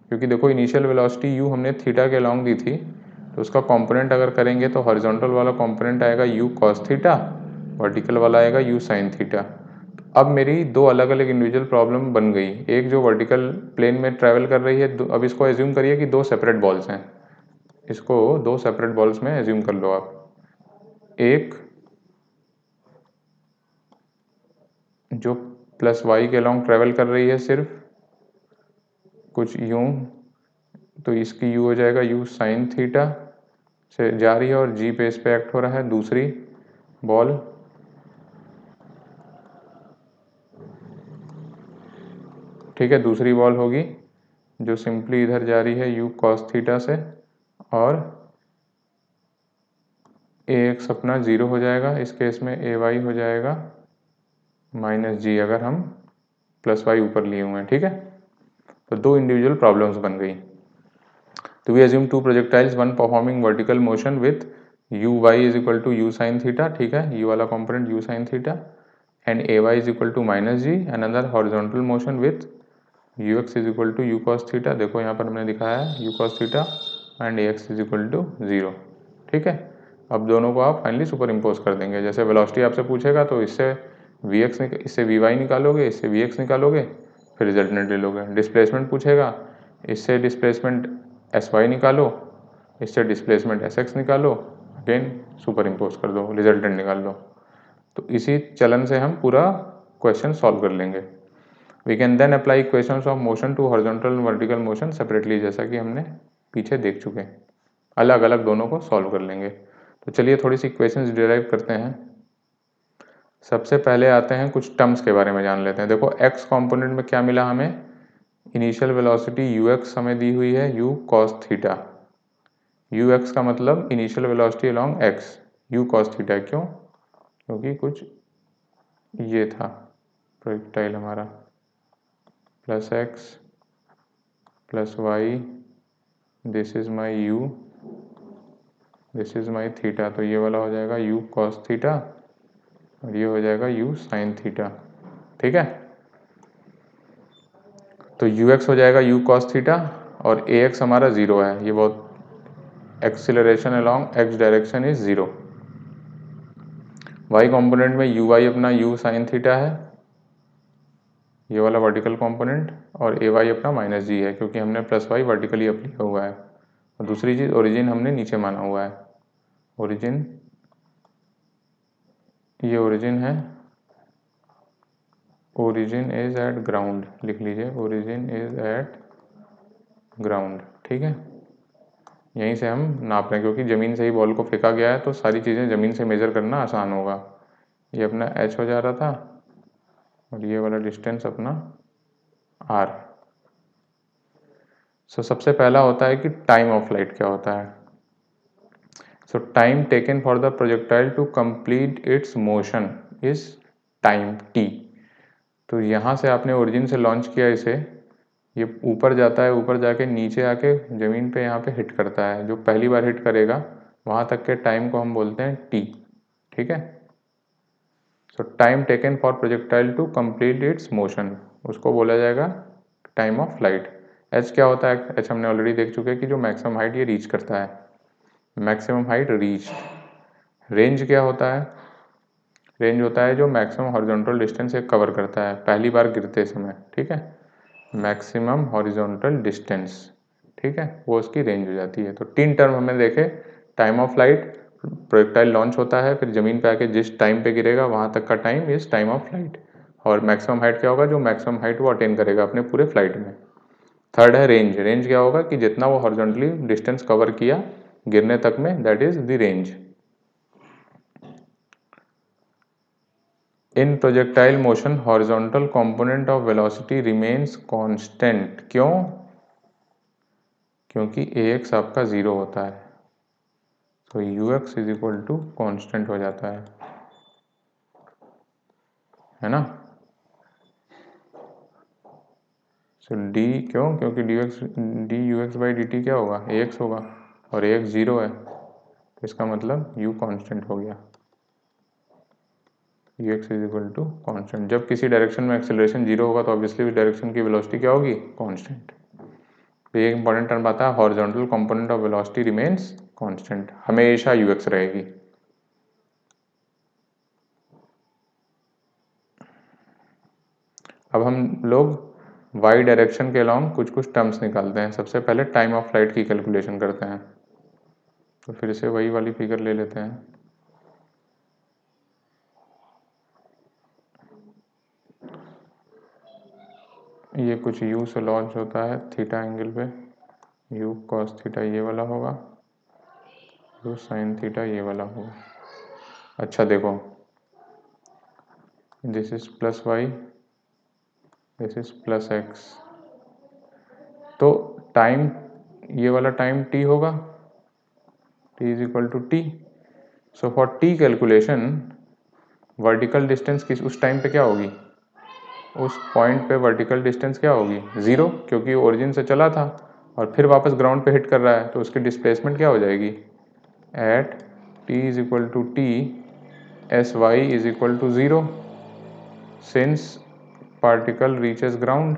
क्योंकि देखो इनिशियल वेलोसिटी यू हमने थीटा के लॉन्ग दी थी, तो उसका कंपोनेंट अगर करेंगे तो हॉरिजॉन्टल वाला कंपोनेंट आएगा यू कॉस थीटा, वर्टिकल वाला आएगा यू साइन थीटा। अब मेरी दो अलग अलग इंडिविजुअल प्रॉब्लम बन गई, एक जो वर्टिकल प्लेन में ट्रैवल कर रही है, अब इसको एज्यूम करिए कि दो सेपरेट बॉल्स हैं, इसको दो सेपरेट बॉल्स में एज्यूम कर लो आप। एक जो प्लस वाई के लॉन्ग ट्रैवल कर रही है सिर्फ कुछ यूं, तो इसकी यू हो जाएगा यू साइन थीटा से जा रही है और जी पे इस पे एक्ट हो रहा है। दूसरी बॉल ठीक है, दूसरी बॉल होगी जो सिंपली इधर जा रही है यू कॉस थीटा से, और ए एक्स अपना ज़ीरो हो जाएगा, इस केस में ए वाई हो जाएगा माइनस जी, अगर हम प्लस वाई ऊपर लिए हुए हैं, ठीक है। तो दो इंडिविजुअल प्रॉब्लम्स बन गई। तो we assume two projectiles, one performing vertical motion with u y is equal to u sign theta, ठीक है, यू वाला component u sign theta, and a y is equal to minus g, another horizontal motion with u x is equal to u cos theta. देखो यहाँ पर हमने दिखाया है u cos theta and a x is equal to zero, ठीक है। अब दोनों को आप फाइनली सुपर इम्पोज कर देंगे। जैसे वेलोसिटी आपसे पूछेगा तो इससे वी एक्स इससे वी वाई निकालोगे, इससे वी एक्स निकालोगे, फिर रिजल्टेंट ले लोगे। डिस्प्लेसमेंट पूछेगा, इससे डिस्प्लेसमेंट एस वाई निकालो, इससे डिस्प्लेसमेंट एस एक्स निकालो, अगेन सुपर इम्पोज कर दो, रिजल्टेंट निकाल लो। तो इसी चलन से हम पूरा क्वेश्चन सॉल्व कर लेंगे। We can then apply equations of motion to horizontal and vertical motion separately, जैसा कि हमने पीछे देख चुके हैं। अलग अलग दोनों को सॉल्व कर लेंगे। तो चलिए थोड़ी सी इक्वेशंस डिराइव करते हैं। सबसे पहले आते हैं कुछ टर्म्स के बारे में जान लेते हैं। देखो एक्स कंपोनेंट में क्या मिला हमें, इनिशियल वेलोसिटी यू एक्स हमें दी हुई है u cos theta. U x का मतलब initial velocity along x, u cos theta, क्यों, क्योंकि कुछ ये था प्रोजेक्टाइल हमारा, plus x plus y, this is my u, this is my theta, तो ये वाला हो जाएगा यू कॉस थीटा और ये हो जाएगा यू साइन थीटा, ठीक है। तो यू एक्स हो जाएगा यू कॉस थीटा और ए एक्स हमारा ज़ीरो है, ये बहुत acceleration along x direction is zero. Y component में यू वाई अपना यू साइन थीटा है, ये वाला वर्टिकल कंपोनेंट, और ए वाई अपना माइनस जी है, क्योंकि हमने प्लस वाई वर्टिकली अप लिया हुआ है। और दूसरी चीज़ ओरिजिन हमने नीचे माना हुआ है, ओरिजिन ये ओरिजिन है, ओरिजिन इज एट ग्राउंड लिख लीजिए, ओरिजिन इज एट ग्राउंड। ठीक है, यहीं से हम नाप रहे हैं क्योंकि ज़मीन से ही बॉल को फेंका गया है तो सारी चीज़ें ज़मीन से मेज़र करना आसान होगा। ये अपना h हो जा रहा था और ये वाला डिस्टेंस अपना r। सो सबसे पहला होता है कि टाइम ऑफ लाइट क्या होता है। So time taken for the projectile to complete its motion is time t। तो यहाँ से आपने ओरिजिन से लॉन्च किया इसे, ये ऊपर जाता है, ऊपर जाके नीचे आके ज़मीन पे यहाँ पे हिट करता है, जो पहली बार हिट करेगा वहाँ तक के टाइम को हम बोलते हैं t। ठीक है, so time taken for projectile to complete its motion, उसको बोला जाएगा टाइम ऑफ लाइट। h क्या होता है, h हमने ऑलरेडी देख चुके हैं कि जो मैक्सिमम हाइट ये रीच करता है, मैक्सिमम हाइट रीच। रेंज क्या होता है, रेंज होता है जो मैक्सिमम हॉरिजॉन्टल डिस्टेंस एक कवर करता है पहली बार गिरते समय। ठीक है, मैक्सिमम हॉरिजॉन्टल डिस्टेंस, ठीक है, वो उसकी रेंज हो जाती है। तो तीन टर्म हमें देखे, time of light, projectile launch होता है फिर ज़मीन पे आके जिस टाइम पे गिरेगा वहाँ तक का time is time of light, और मैक्सिमम हाइट क्या होगा, जो मैक्सिमम हाइट वो अटेन करेगा अपने पूरे फ्लाइट में। थर्ड है रेंज, रेंज क्या होगा कि जितना वो हॉरिजॉन्टली डिस्टेंस कवर किया गिरने तक में, that is the range. In projectile motion horizontal component of velocity remains constant. क्यों, क्योंकि ax आपका 0 होता है, तो ux is equal to constant हो जाता है ना। सो d क्यों, क्योंकि dux बाई dt क्या होगा, ax होगा, और ax 0 है तो इसका मतलब u कांस्टेंट हो गया, ux is equal to constant. जब किसी डायरेक्शन में एक्सेलरेशन 0 होगा तो ऑब्वियसली उस डायरेक्शन की वेलोसिटी क्या होगी, कांस्टेंट। तो ये इंपॉर्टेंट टर्म आता है, horizontal component of velocity remains constant, हमेशा ux रहेगी। अब हम लोग वाई डायरेक्शन के अलॉन्ग कुछ कुछ टर्म्स निकालते हैं। सबसे पहले टाइम ऑफ फ्लाइट की कैलकुलेशन करते हैं, तो फिर से वही वाली फिगर ले लेते हैं। ये कुछ u से लॉन्च होता है थीटा एंगल पे, u कॉस थीटा ये वाला होगा, u साइन थीटा ये वाला होगा। अच्छा देखो, this is plus y, this is plus x, तो टाइम ये वाला टाइम t होगा, t is equal to t. So for t calculation vertical distance किस उस टाइम पे क्या होगी, उस पॉइंट पे वर्टिकल डिस्टेंस क्या होगी, 0, क्योंकि ओरिजिन से चला था और फिर वापस ग्राउंड पे हिट कर रहा है तो उसकी डिस्प्लेसमेंट क्या हो जाएगी, at t is equal to t s Y is equal to 0 since particle reaches ground,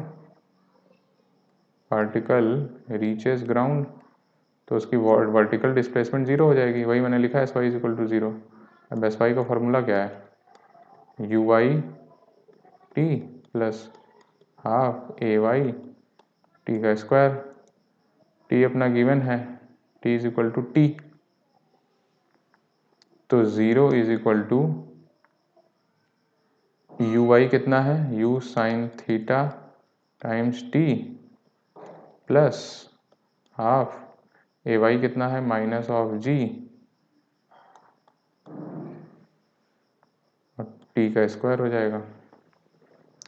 particle reaches ground, तो उसकी वर्टिकल डिस्प्लेसमेंट 0 हो जाएगी, वही मैंने लिखा है S Y is equal to 0। अब एस वाई का फॉर्मूला क्या है, u y t plus half a y t का स्क्वायर, टी अपना गिवन है, T is equal to t, तो 0 is equal to you Y कितना है, you sign theta times t plus half a y कितना है, माइनस ऑफ जी और T का स्क्वायर हो जाएगा।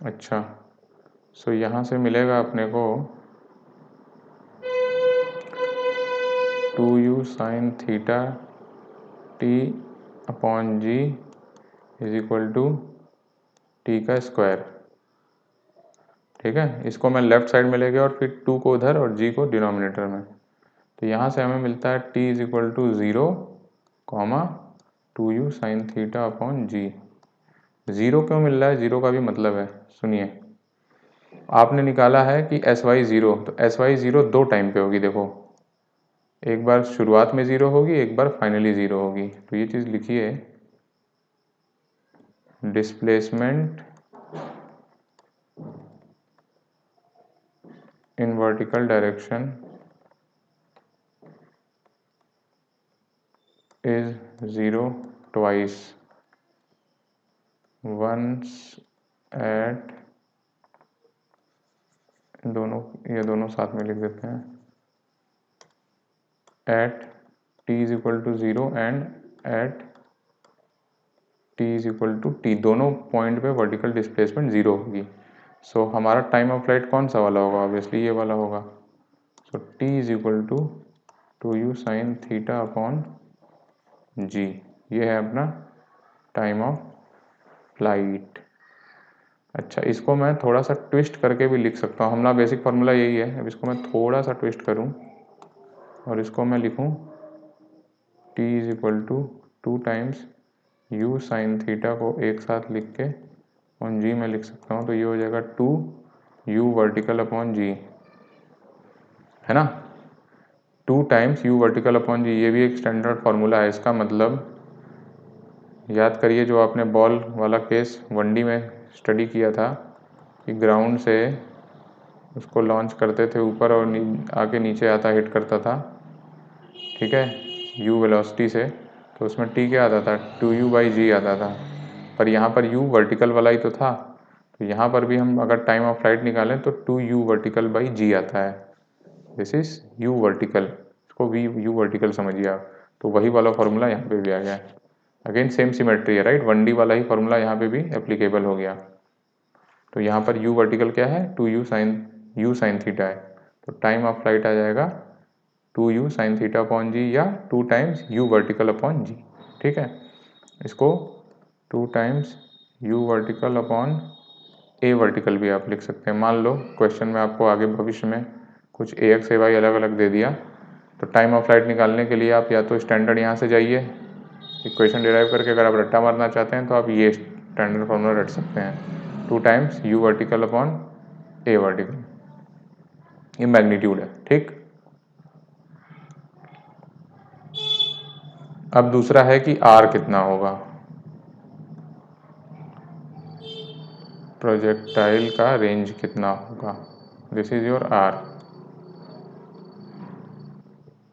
अच्छा, सो यहाँ से मिलेगा अपने को 2u sine theta t upon g is equal to t का स्क्वायर। ठीक है, इसको मैं लेफ्ट साइड में ले गया और फिर 2 को उधर और g को डिनोमिनेटर में, तो यहाँ से हमें मिलता है t is equal to 0 comma 2u sine theta upon G. 0 क्यों मिल रहा है, 0 का भी मतलब है, सुनिए, आपने निकाला है कि एस वाई 0, तो एस वाई 0 दो टाइम पे होगी, देखो एक बार शुरुआत में 0 होगी, एक बार फाइनली 0 होगी, तो ये चीज़ लिखिए, displacement in vertical direction is 0 twice, once at, ये दोनों साथ में लिख देते हैं, at t is equal to 0 and at t is equal to t, दोनों पॉइंट पे वर्टिकल डिस्प्लेसमेंट 0 होगी। सो हमारा टाइम ऑफ फ्लाइट कौन सा वाला होगा? ऑब्वियसली ये वाला होगा। So t is equal to 2u sine theta upon g, ये है अपना टाइम ऑफ फ्लाइट। अच्छा, इसको मैं थोड़ा सा ट्विस्ट करके भी लिख सकता हूँ, हमारा बेसिक फार्मूला यही है। अब इसको मैं थोड़ा सा ट्विस्ट करूँ और इसको मैं लिखूँ t is equal to 2 times u sine theta को एक साथ लिख के ऑन g में लिख सकता हूँ, तो ये हो जाएगा 2u वर्टिकल अपॉन g, है ना। 2 times u vertical upon g, ये भी एक स्टैंडर्ड फार्मूला है। इसका मतलब याद करिए जो आपने बॉल वाला केस 1D में स्टडी किया था कि ग्राउंड से उसको लॉन्च करते थे ऊपर और आके नीचे आता, हिट करता था, ठीक है, u वेलोसिटी से, तो उसमें t क्या आता था? 2u/g आता था। पर यहाँ पर u वर्टिकल वाला ही तो था, तो यहाँ पर भी हम अगर टाइम ऑफ फ्लाइट निकालें तो 2u वर्टिकल/g आता है। दिस इज u वर्टिकल, इसको u वर्टिकल समझिए आप। तो वही वाला फॉर्मूला यहाँ पे भी आ गया। अगेन सेम सिमेट्री है, राइट, 1D वाला ही फॉर्मूला यहाँ पे भी एप्लीकेबल हो गया। तो यहाँ पर u वर्टिकल क्या है? 2u साइन थीटा है, तो टाइम ऑफ फ्लाइट आ जाएगा 2u साइन थीटा अपॉन जी, या 2 टाइम्स u वर्टिकल अपॉन जी, ठीक है। इसको 2 times u vertical upon a vertical भी आप लिख सकते हैं। मान लो क्वेश्चन में आपको आगे भविष्य में कुछ ax ay अलग अलग दे दिया, तो टाइम ऑफ फ्लाइट निकालने के लिए आप या तो स्टैंडर्ड यहाँ से जाइए, इक्वेशन डिराइव करके अगर आप रट्टा मारना चाहते हैं तो आप ये स्टैंडर्ड फॉर्मूला रट सकते हैं, 2 times u vertical upon a vertical, ये मैग्नीट्यूड है, ठीक। अब दूसरा है कि r कितना होगा, प्रोजेक्टाइल का रेंज कितना होगा, दिस इज योर r,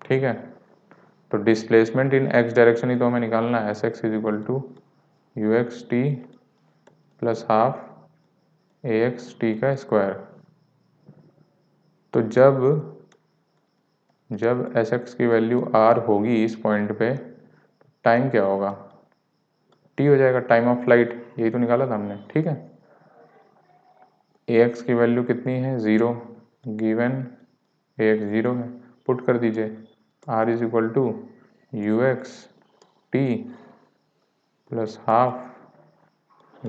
ठीक है। तो डिस्प्लेसमेंट इन x डायरेक्शन ही तो हमें निकालना है, s x is equal to you x T plus half a x t का स्क्वायर। तो जब एस एक्स की वैल्यू r होगी इस पॉइंट पे, टाइम क्या होगा? t हो जाएगा, टाइम ऑफ फ्लाइट, यही तो निकाला था हमने, ठीक है। ए एक्स की वैल्यू कितनी है? 0, गिवन ए एक्स 0 है, पुट कर दीजिए, r is equal to you x T plus half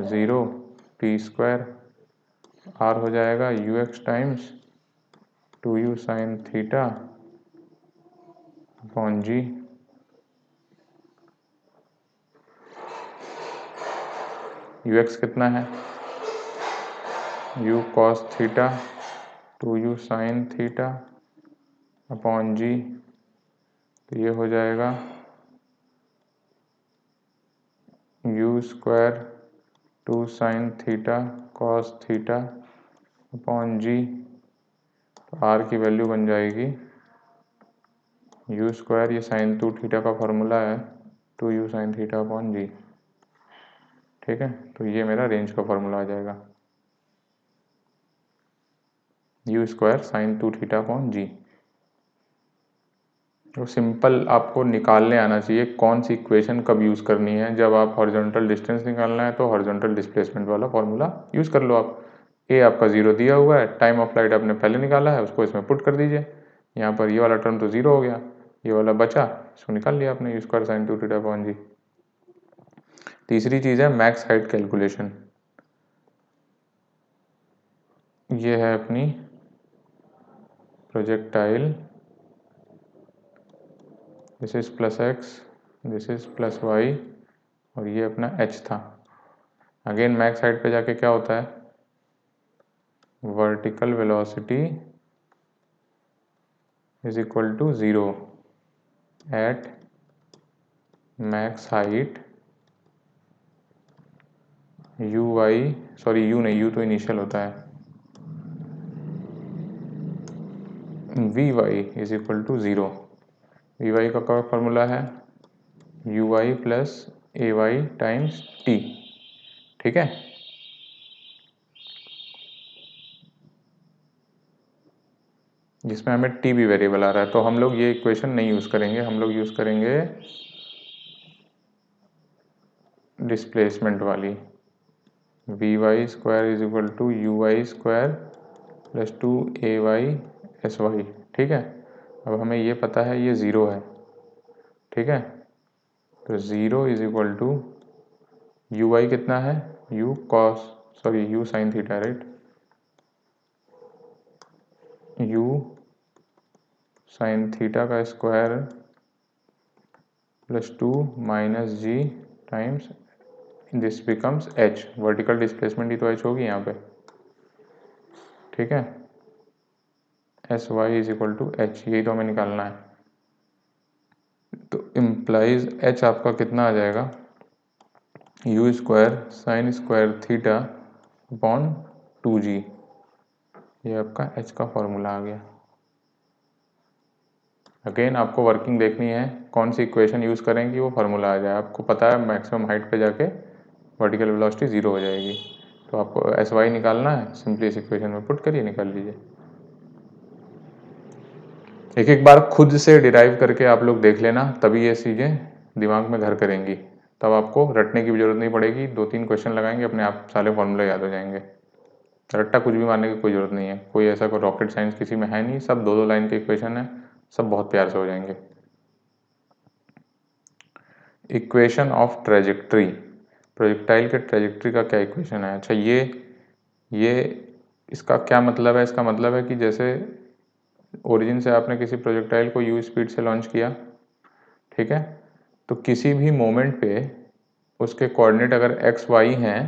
0 T square, r हो जाएगा U x times 2u sine theta upon G. U X कितना है? u cos theta 2u sine theta upon जी, तो ये हो जाएगा u square 2 sine theta cos theta upon जी, तो r की वैल्यू बन जाएगी u स्क्वायर, ये साइन 2 थीटा का फॉर्मूला है, 2u साइन थीटा अपॉन जी, ठीक है। तो ये मेरा रेंज का फॉर्मूला आ जाएगा, u square sign 2 theta upon जी। तो सिंपल आपको निकालने आना चाहिए कौन सी इक्वेशन कब यूज़ करनी है। जब आप हॉरिजॉन्टल डिस्टेंस निकालना है तो हॉरिजॉन्टल डिस्प्लेसमेंट वाला फॉर्मूला यूज़ कर लो आप। ए आपका 0 दिया हुआ है, टाइम ऑफ फ्लाइट आपने पहले निकाला है, उसको इसमें पुट कर दीजिए। यहाँ पर ये वाला टर्म तो 0 हो गया, ये वाला बचा, इसको निकाल लिया आपने, U square sign 2 theta upon G. तीसरी चीज़ है मैक्स हाइट कैलकुलेशन। ये है अपनी projectile, this is plus X, this is plus Y, और ये अपना h था। अगेन मैक्स हाइट पे जाके क्या होता है? Vertical velocity is equal to 0 at max height u y, sorry u नहीं, यू तो इनिशियल होता है, v y is equal to 0। V y का क्या फॉर्मूला है? U y plus a y times t, ठीक है। जिसमें हमें टी भी वेरिएबल आ रहा है, तो हम लोग ये इक्वेशन नहीं यूज़ करेंगे, हम लोग यूज़ करेंगे डिस्प्लेसमेंट वाली, v y square is equal to you y square plus 2ay/sy। ठीक है। अब हमें ये पता है ये ज़ीरो है, ठीक है। तो zero is equal to you Y कितना है, you sign theta, right, U sign theta का square plus 2 minus G times this becomes H, vertical displacement ही तो एच होगी यहाँ पे, ठीक है। S Y is equal to H, यही तो हमें निकालना है। तो इम्प्लाइज एच आपका कितना आ जाएगा, you square sine square theta upon 2g, ये आपका एच का फॉर्मूला आ गया। अगेन आपको वर्किंग देखनी है, कौन सी इक्वेशन यूज़ करेंगी वो फार्मूला आ जाए। आपको पता है मैक्सिमम हाइट पे जाके वर्टिकल वेलोसिटी ज़ीरो हो जाएगी, तो आपको एस वाई निकालना है, सिंपली इस इक्वेशन में पुट करिए, निकाल लीजिए। एक एक बार खुद से डिराइव करके आप लोग देख लेना, तभी ये चीज़ें दिमाग में घर करेंगी, तब आपको रटने की भी जरूरत नहीं पड़ेगी। 2-3 क्वेश्चन लगाएंगे, अपने आप सारे फॉर्मूले याद हो जाएंगे। रट्टा कुछ भी मारने की कोई ज़रूरत नहीं है, कोई ऐसा कोई रॉकेट साइंस किसी में है नहीं, सब 2-2 लाइन के इक्वेशन है, सब बहुत प्यार से हो जाएंगे। इक्वेशन ऑफ ट्रेजेक्ट्री, प्रोजेक्टाइल के ट्रेजेक्ट्री का क्या इक्वेशन है। अच्छा ये इसका क्या मतलब है, इसका मतलब है कि जैसे ओरिजिन से आपने किसी प्रोजेक्टाइल को यू स्पीड से लॉन्च किया, ठीक है, तो किसी भी मोमेंट पे उसके कोऑर्डिनेट अगर एक्स वाई हैं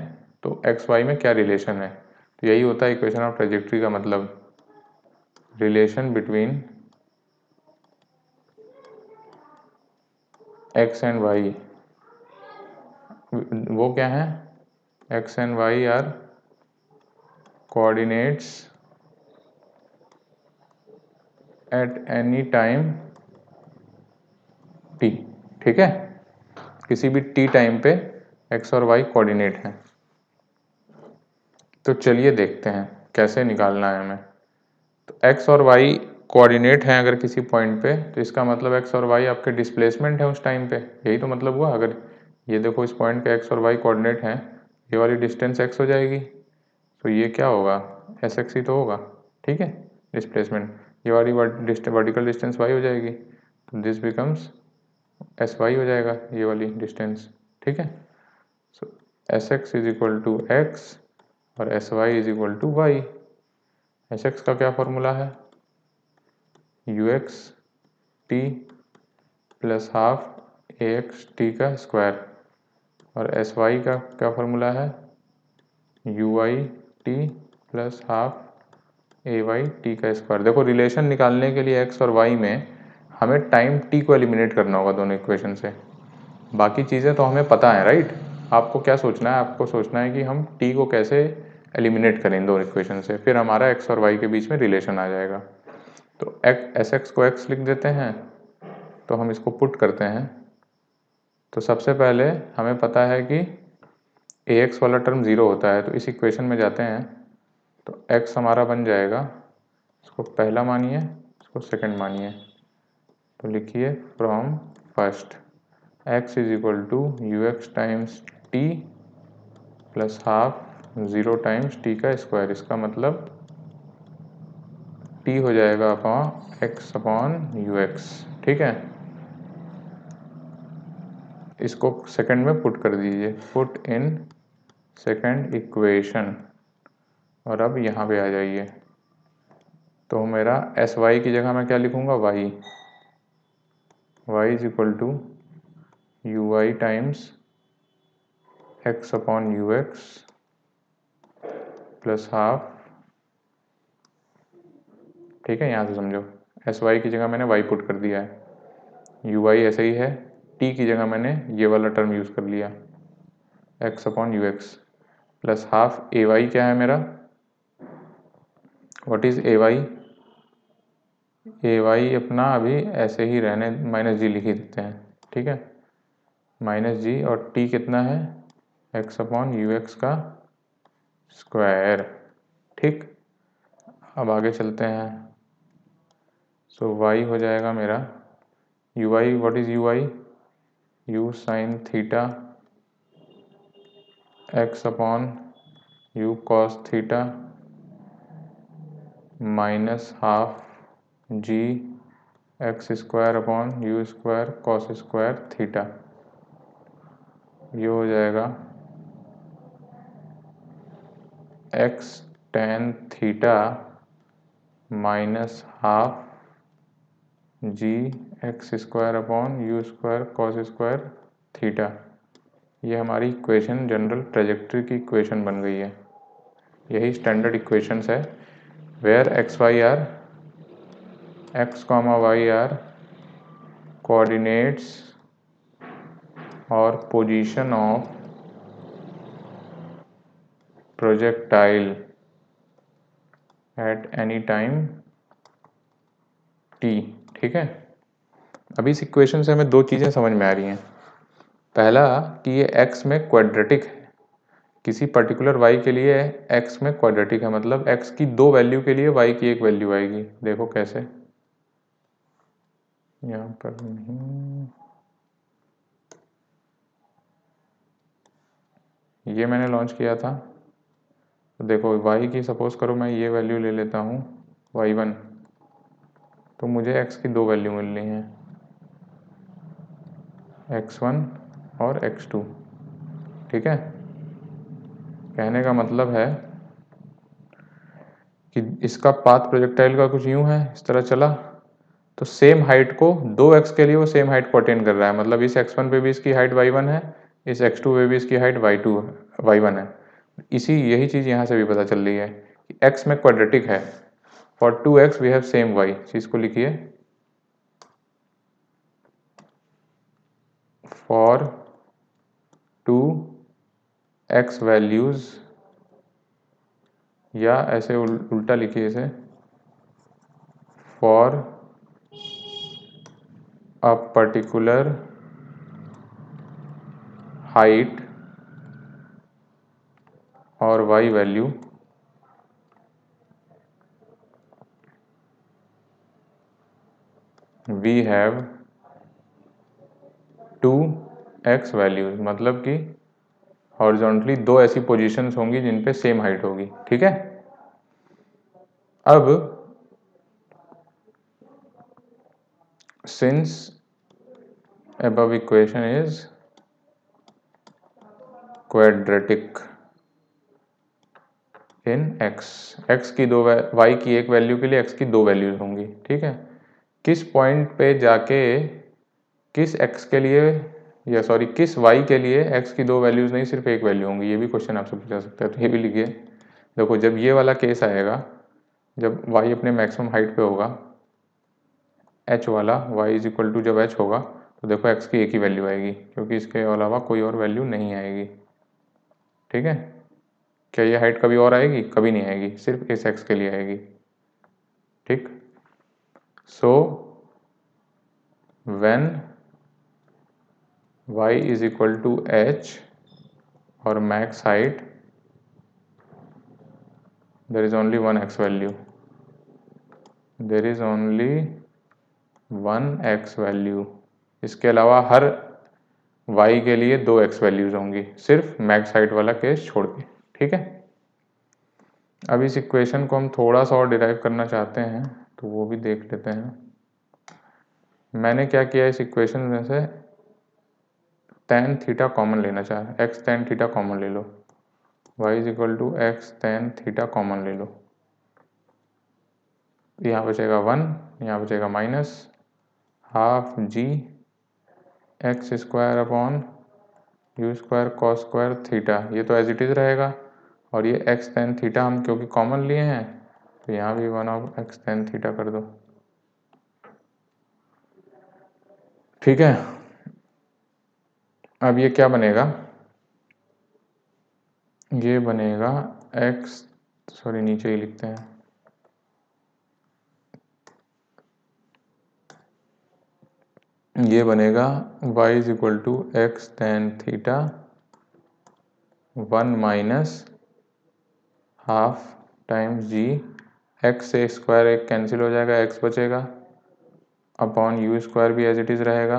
तो एक्स वाई में क्या रिलेशन है, तो यही होता है इक्वेशन ऑफ ट्रेजेक्ट्री का मतलब, relation between x and y. वो क्या है, x and y are coordinates at any time t, ठीक है, किसी भी टी टाइम पे एक्स और वाई कोऑर्डिनेट हैं। तो चलिए देखते हैं कैसे निकालना है हमें। तो एक्स और वाई कोऑर्डिनेट हैं अगर किसी पॉइंट पे, तो इसका मतलब एक्स और वाई आपके डिस्प्लेसमेंट है उस टाइम पे, यही तो मतलब हुआ। अगर ये देखो इस पॉइंट के एक्स और वाई कोऑर्डिनेट हैं, ये वाली डिस्टेंस एक्स हो जाएगी, तो ये क्या होगा, एस एक्स ही तो होगा, ठीक है, डिस्प्लेसमेंट। ये वाली वर्टिकल डिस्टेंस वाई हो जाएगी, तो दिस बिकम्स एस वाई हो जाएगा, ये वाली डिस्टेंस, ठीक है। So s x is equal to x और s Y is equal to y. S x का क्या फॉर्मूला है, u x T plus half a x t का स्क्वायर, और एस वाई का क्या फॉर्मूला है, u y t plus half a y t का स्क्वायर। देखो रिलेशन निकालने के लिए एक्स और वाई में हमें टाइम टी को एलिमिनेट करना होगा दोनों इक्वेशन से, बाकी चीज़ें तो हमें पता है, राइट। आपको क्या सोचना है, आपको सोचना है कि हम टी को कैसे एलिमिनेट करें दो इक्वेशन से, फिर हमारा एक्स और वाई के बीच में रिलेशन आ जाएगा। तो एस एक्स को एक्स लिख देते हैं, तो हम इसको पुट करते हैं। तो सबसे पहले हमें पता है कि ए एक्स वाला टर्म ज़ीरो होता है, तो इस इक्वेशन में जाते हैं, तो एक्स हमारा बन जाएगा, इसको पहला मानिए, इसको सेकंड मानिए, तो लिखिए from first x is equal to you x times t plus half 0 times t का स्क्वायर। इसका मतलब t हो जाएगा upon x upon u x, ठीक है। इसको सेकंड में पुट कर दीजिए, पुट इन सेकंड इक्वेशन, और अब यहाँ पे आ जाइए। तो मेरा एस वाई की जगह मैं क्या लिखूँगा, y, y is equal to you y times x upon u x plus half, ठीक है, यहाँ से समझो, एस वाई की जगह मैंने वाई पुट कर दिया है, यू वाई ऐसे ही है, टी की जगह मैंने ये वाला टर्म यूज़ कर लिया, x upon u x plus half a y क्या है मेरा, what is a y, a y अपना अभी ऐसे ही रहने, माइनस जी लिख ही देते हैं, ठीक है, माइनस जी, और टी कितना है, एक्स अपॉन यू एक्स का स्क्वायर। ठीक, अब आगे चलते हैं। सो वाई हो जाएगा मेरा u i, what is u i, u sign theta x upon u cos theta minus half g x square upon u square cos square theta. ये हो जाएगा x tan theta minus half g x square upon u square cos square theta. ये हमारी equation general trajectory की equation बन गई है। यही स्टैंडर्ड इक्वेशंस है where x y are x comma y are coordinates और position of projectile eight any time t. ठीक है, अभी इस इक्वेशन से हमें दो चीज़ें समझ में आ रही हैं। पहला कि ये x में क्वाड्रेटिक है, किसी पर्टिकुलर y के लिए x में क्वाड्रेटिक है, मतलब x की दो वैल्यू के लिए y की एक वैल्यू आएगी। देखो कैसे, यहाँ पर नहीं, ये मैंने लॉन्च किया था। तो देखो y की सपोज करो मैं ये वैल्यू ले लेता हूँ y1, तो मुझे x की दो वैल्यू मिल रही हैं x1 और x2। ठीक है, कहने का मतलब है कि इसका पाथ प्रोजेक्टाइल का कुछ यूं है, इस तरह चला तो सेम हाइट को दो x के लिए वो सेम हाइट को अटेन कर रहा है, मतलब इस x1 पे भी इसकी हाइट y1 है, इस x2 पे भी इसकी हाइट y1 है। इसी यही चीज़ यहाँ से भी पता चल रही है कि x में क्वाड्रेटिक है। For 2x we have same y, चीज़ को लिखिए फॉर 2x वैल्यूज, या ऐसे उल्टा लिखिए इसे फॉर अ पर्टिकुलर हाइट और y value we have 2x values, मतलब कि हॉरिजॉन्टली दो ऐसी पोजीशंस होंगी जिन पे सेम हाइट होगी। ठीक है, अब since above equation is quadratic in x की दो y की एक वैल्यू के लिए x की दो वैल्यूज होंगी। ठीक है, किस पॉइंट पे जाके किस x के लिए, या सॉरी किस y के लिए x की दो वैल्यूज नहीं सिर्फ एक वैल्यू होंगी, ये भी क्वेश्चन आपसे पूछा सकता है। तो ये भी लिखिए, देखो जब ये वाला केस आएगा, जब y अपने मैक्सिमम हाइट पे होगा, h वाला y इज इक्वल टू जब h होगा, तो देखो x की एक ही वैल्यू आएगी, क्योंकि इसके अलावा कोई और वैल्यू नहीं आएगी। ठीक है, क्या ये हाइट कभी और आएगी? कभी नहीं आएगी, सिर्फ इस x के लिए आएगी। ठीक, so when y is equal to h और max height, there is only one x value, there is only one x value. इसके अलावा हर y के लिए दो x वैल्यूज होंगी, सिर्फ मैक्स हाइट वाला केस छोड़ के। ठीक है, अब इस इक्वेशन को हम थोड़ा सा और डिराइव करना चाहते हैं, तो वो भी देख लेते हैं। मैंने क्या किया, इस इक्वेशन में से tan थीटा कॉमन लेना चाहे, x tan थीटा कॉमन ले लो, y is equal to x tan theta common ले लो। यहाँ बचेगा 1, यहाँ बचेगा minus half g x square upon u square cos square theta, ये तो एज इट इज़ रहेगा, और ये एक्स tan थीटा हम क्योंकि कॉमन लिए हैं, तो यहाँ भी 1 ऑफ एक्स tan थीटा कर दो। ठीक है, अब ये क्या बनेगा, ये बनेगा x, सॉरी नीचे ही लिखते हैं, ये बनेगा y is equal to x tan theta 1 minus half times g, x से स्क्वायर एक कैंसिल हो जाएगा, एक्स बचेगा, अपॉन यू स्क्वायर भी एज इट इज़ रहेगा।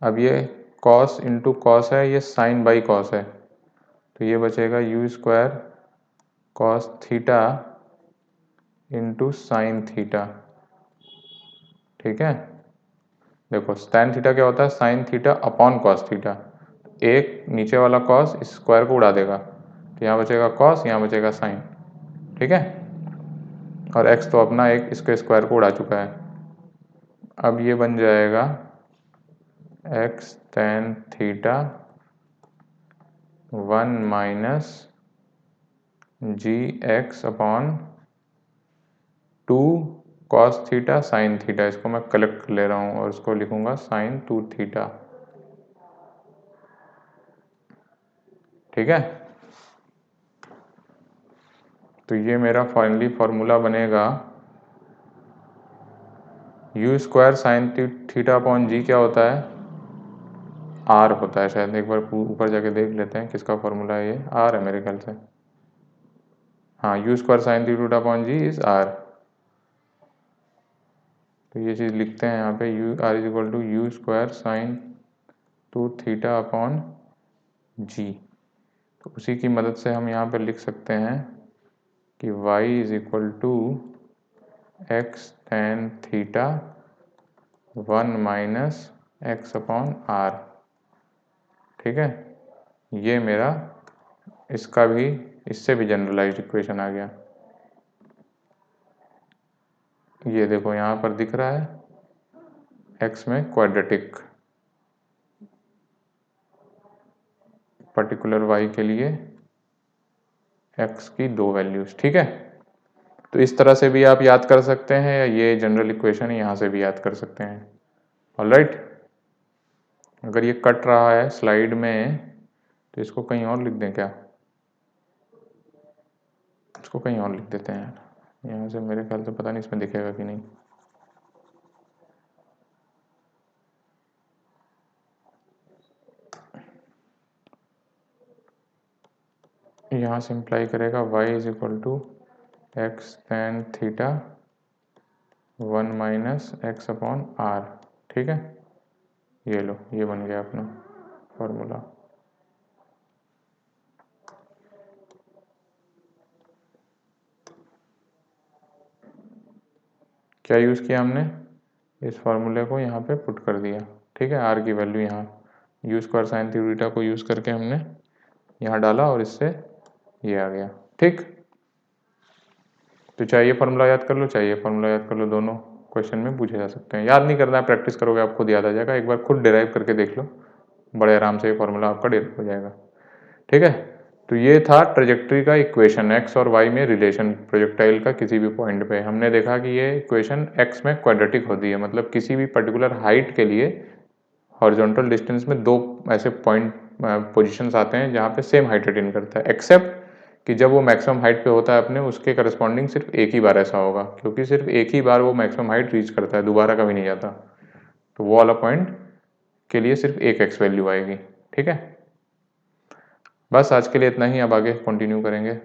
अब ये कॉस इंटू कॉस है, ये साइन बाई कॉस है, तो ये बचेगा you square cos theta into sine theta. ठीक है, देखो साइन थीटा क्या होता है, sign theta upon cos theta, एक नीचे वाला कॉस इस स्क्वायर को उड़ा देगा, तो यहाँ बचेगा कॉस, यहाँ बचेगा साइन। ठीक है, और एक्स तो अपना एक इसके स्क्वायर को उड़ा चुका है। अब ये बन जाएगा x tan theta 1 minus g x upon 2 cos theta sin theta. इसको मैं कलेक्ट कर ले रहा हूँ और इसको लिखूंगा साइन 2 थीटा। ठीक है, तो ये मेरा फाइनली फॉर्मूला बनेगा u square sin theta upon g क्या होता है, आर होता है शायद, एक बार ऊपर जाके देख लेते हैं किसका फॉर्मूला है, ये आर है मेरे ख्याल से। हाँ, u square sin theta upon g is R. तो ये चीज़ लिखते हैं यहाँ पे, u R is equal to u square sign 2 theta upon जी। तो उसी की मदद से हम यहाँ पे लिख सकते हैं कि y is equal to x tan theta 1 minus x upon r. ठीक है, ये मेरा इसका भी, इससे भी जनरलाइज्ड इक्वेशन आ गया। ये देखो यहाँ पर दिख रहा है x में क्वाड्रेटिक, पर्टिकुलर y के लिए x की 2 वैल्यूज। ठीक है, तो इस तरह से भी आप याद कर सकते हैं, या ये जनरल इक्वेशन यहाँ से भी याद कर सकते हैं। ऑलराइट, अगर ये कट रहा है स्लाइड में तो इसको कहीं और लिख दें क्या, इसको कहीं और लिख देते हैं, यहाँ से मेरे ख्याल से पता नहीं इसमें दिखेगा कि नहीं। यहाँ से इम्प्लाई करेगा y is equal to x tan theta 1 minus x upon r. ठीक है, ये लो, ये बन गया अपना फॉर्मूला। क्या यूज़ किया हमने, इस फार्मूले को यहाँ पे पुट कर दिया। ठीक है, आर की वैल्यू यहाँ यू स्क्वायर साइन थीटा को यूज़ करके हमने यहाँ डाला और इससे ये आ गया। ठीक, तो चाहिए फार्मूला याद कर लो, चाहिए फार्मूला याद कर लो, दोनों क्वेश्चन में पूछे जा सकते हैं। याद नहीं करना है, प्रैक्टिस करोगे आप खुद याद आ जाएगा। एक बार खुद डिराइव करके देख लो, बड़े आराम से ये फार्मूला आपका डिराइव हो जाएगा। ठीक है, तो ये था ट्रेजेक्ट्री का इक्वेशन, एक्स और वाई में रिलेशन प्रोजेक्टाइल का किसी भी पॉइंट पे। हमने देखा कि ये इक्वेशन एक्स में क्वाड्रेटिक होती है, मतलब किसी भी पर्टिकुलर हाइट के लिए हॉरिजॉन्टल डिस्टेंस में दो ऐसे पॉइंट पोजीशंस आते हैं जहाँ पे सेम हाइट अटेन करता है, एक्सेप्ट कि जब वो मैक्सिमम हाइट पे होता है अपने, उसके करस्पॉन्डिंग सिर्फ एक ही बार ऐसा होगा, क्योंकि सिर्फ एक ही बार वो मैक्सिमम हाइट रीच करता है, दोबारा कभी नहीं जाता। तो वो वाला पॉइंट के लिए सिर्फ एक एक्स वैल्यू आएगी। ठीक है, बस आज के लिए इतना ही, अब आगे कंटिन्यू करेंगे।